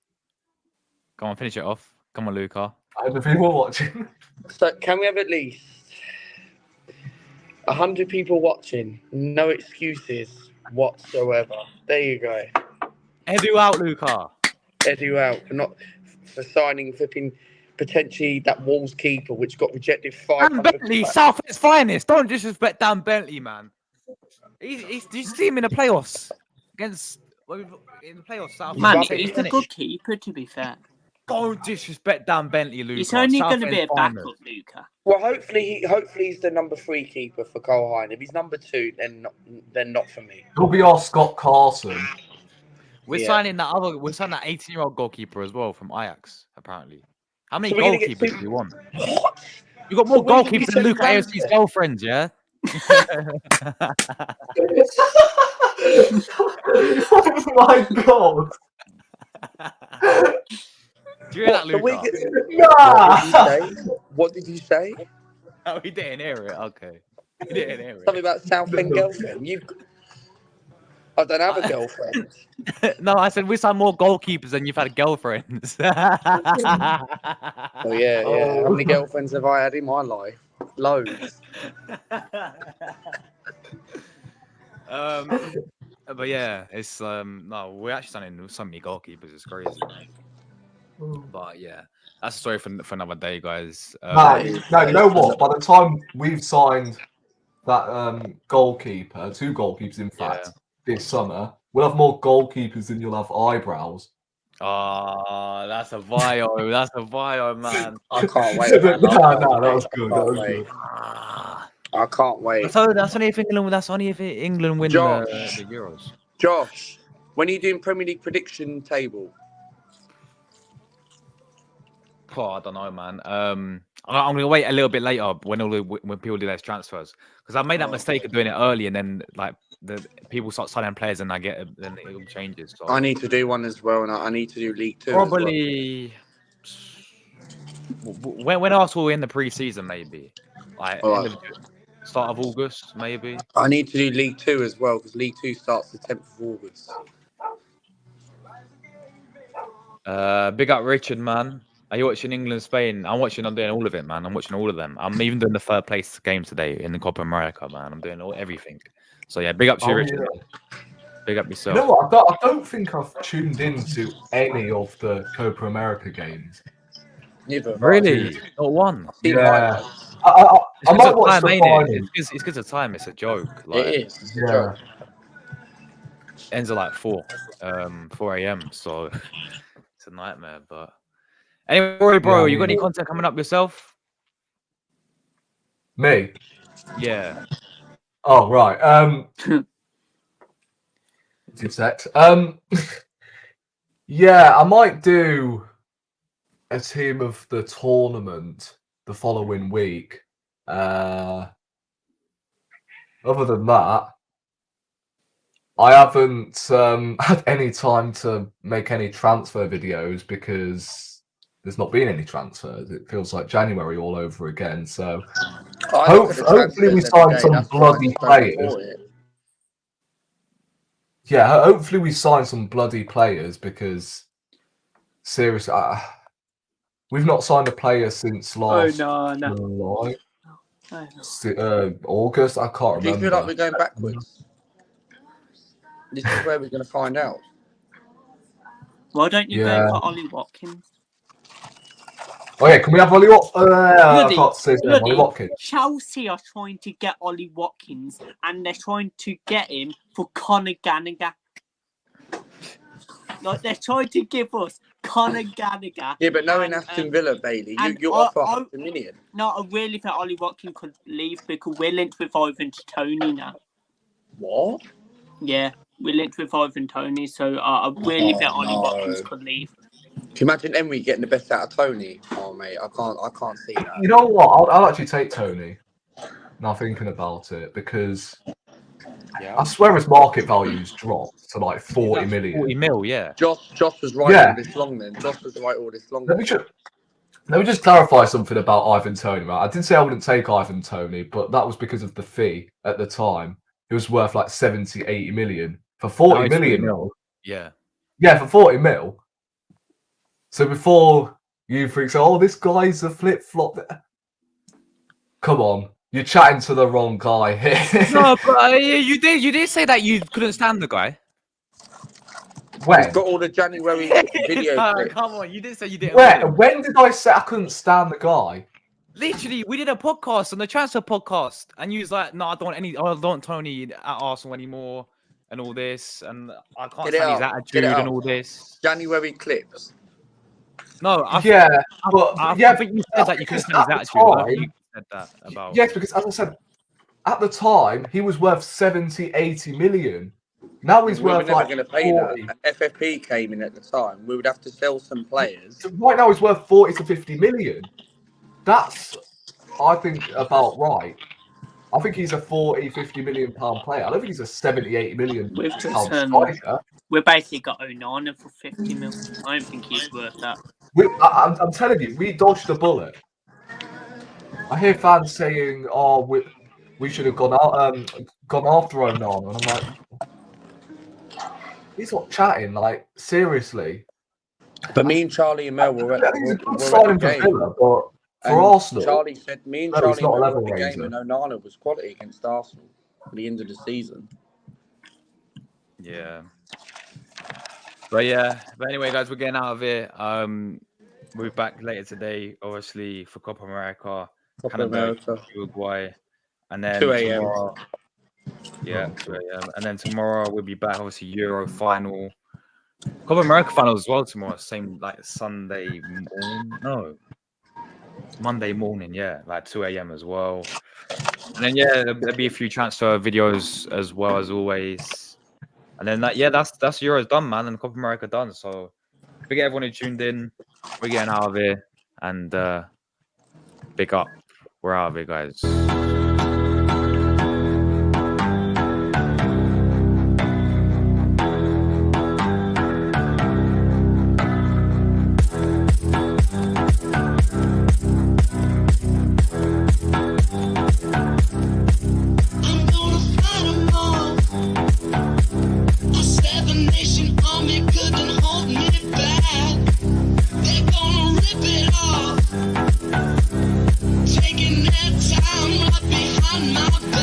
Come on, finish it off. Come on, Luca. And the people watching. So can we have at least 100 people watching? No excuses whatsoever. There you go. Edu out, Luca. Edu out for signing flipping potentially that Wolves keeper, which got rejected Dan 500 Bentley, Southend's finest. Don't disrespect Dan Bentley, man. Did you see him in the playoffs against in the playoffs? Southend. Man, Rubbish. he's a good keeper, to be fair. Don't disrespect Dan Bentley, Luca. He's only going to be a Southend's backup, finest. Luca. Well, hopefully he's the number 3 keeper for Cole Hine. If he's number 2, then not for me. He'll be our Scott Carson. We're signing that 18-year-old goalkeeper as well from Ajax, apparently. How many So we're gonna get goalkeepers two- do you want? What? You got more So we're gonna be goalkeepers than Luca sending AFC's fans girlfriends, yeah? Oh my god. Do you hear that, So we Luca? get- What did you say? Oh, he didn't hear it. Okay. He didn't hear Something about Southend girlfriend. I don't have a girlfriend. it. No, I said we signed more goalkeepers than you've had girlfriends. Oh yeah. How many girlfriends have I had in my life? Loads. But yeah, it's no, we're actually signing so many goalkeepers. It's crazy. But yeah, that's a story for another day, guys. No, you know what? By the time we've signed that goalkeeper, 2 goalkeepers in fact, this summer, we'll have more goalkeepers than you'll have eyebrows. Oh, that's a bio. That's a bio, man. I can't wait. Man. No, that was good. That was wait. good. I can't wait. So that's only if England. That's only if England win Josh. the Euros. Josh, when are you doing Premier League prediction table? Oh, I don't know, man. I'm gonna wait a little bit later when people do their transfers, because I made that mistake of doing it early, and then like the people start signing players, and then it all changes. So I need to do one as well, and I need to do League 2. probably when Arsenal in the pre-season, maybe like All right. start of August, maybe. I need to do League 2 as well, because League 2 starts the 10th of August. Big up Richard, man. Are you watching England, Spain? I'm doing all of it, man. I'm watching all of them. I'm even doing the third place game today in the Copa America, man. I'm doing everything. So yeah, big up to you, Richard. Yeah. Big up You yourself. know what? I don't think I've tuned into any of the Copa America games. Neither have I. Really? Not one. Seen Yeah. highlights. I It's might good watch time, the ain't it? final. It's good of time. It's a joke. It Like, is. It's a Yeah. joke. ends at like 4 a.m. So it's a nightmare. But anyway, bro, Yeah, you got any yeah. content coming up yourself? Me? Yeah. Oh, right. 2 secs. Yeah, I might do a team of the tournament the following week. Other than that, I haven't had any time to make any transfer videos because there's not been any transfers. It feels like January all over again. So I look at the hopefully we transfers sign every day, some that's why I bloody just don't players. report it. Yeah, hopefully we sign some bloody players because seriously, we've not signed a player since last no. July, Oh, no. August. I can't Do you remember. feel like we're going backwards? This is where we're going to find out. Why don't you Yeah. go for Ollie Watkins? Oh yeah, can we have Ollie Watkins? I Bloody- can't say his name, bloody- Ollie Watkins. Chelsea are trying to get Ollie Watkins, and they're trying to get him for Conor Gallagher. Like, they're trying to give us Conor Gallagher. Yeah, but knowing And, Aston Villa, Bailey, and you I- offer I- 100 million. No, I really think Ollie Watkins could leave because we're linked with Ivan Toney now. What? Yeah, we're linked with Ivan Toney, so I really think Ollie no. Watkins could leave. Can you imagine Emery getting the best out of Tony? Oh, mate, I can't see that. You know what? I'll actually take Tony. Now thinking about it, because Yeah. I swear his market value's dropped to like 40 million. 40 mil, yeah. Josh was right Yeah. all this long then. Josh was right all this long. Let me just clarify something about Ivan Toney. Right? I did say I wouldn't take Ivan Toney, but that was because of the fee at the time. It was worth like 70, 80 million. For 40 No, it's million, 40 mil. Yeah. yeah, for 40 mil. So before you freaks say, oh, this guy's a flip flop. Come on, you're chatting to the wrong guy here. No, but you did say that you couldn't stand the guy. When? He's got all the January video clips. Come on, you did say you didn't. When did I say I couldn't stand the guy? Literally, we did a podcast on the transfer podcast, and you was like, "No, I don't want Tony at Arsenal anymore, and all this, and I can't Get it stand his out. attitude Get it and out. all this." January clips. No, I Yeah, think you said that you couldn't stand his at attitude. the I think time- you said that about. Yes, because as I said, at the time he was worth 70, 80 million. Now he's We were worth never like going to pay 40. that. FFP came in at the time. We would have to sell some players. So right now he's worth 40 to 50 million. That's, I think, about right. I think he's a 40, 50 million pound player. I don't think he's a 70, 80 million We've just, pound striker. We basically got Onana for 50 mil. I don't think he's worth that. I'm telling you, we dodged the bullet. I hear fans saying, "Oh, we should have gone after Onana," and I'm like, he's not chatting. Like seriously, But me and Charlie and Mel were I think he's a at good the signing for game. Villa, but for And Arsenal, Charlie said, me and no, Charlie it's not a were level at the game, raiser. and Onana was quality against Arsenal at the end of the season. Yeah. But anyway, guys, we're getting out of here. We'll be back later today, obviously, for Copa America, Copa Canada, America. Uruguay, and then 2 a.m. tomorrow. Yeah, 2 a.m. And then tomorrow we'll be back, obviously, Euro final. Copa America final as well tomorrow, same like Sunday morning. No. Monday morning, yeah, like 2 a.m. as well. And then there'll be a few transfer videos as well as always. And then that's Euros done, man, and Copa America done. So big everyone who tuned in. We're getting out of here, and big up. We're out of here, guys. I'm gonna fight 'em all. A 7 nation army couldn't hold me back. my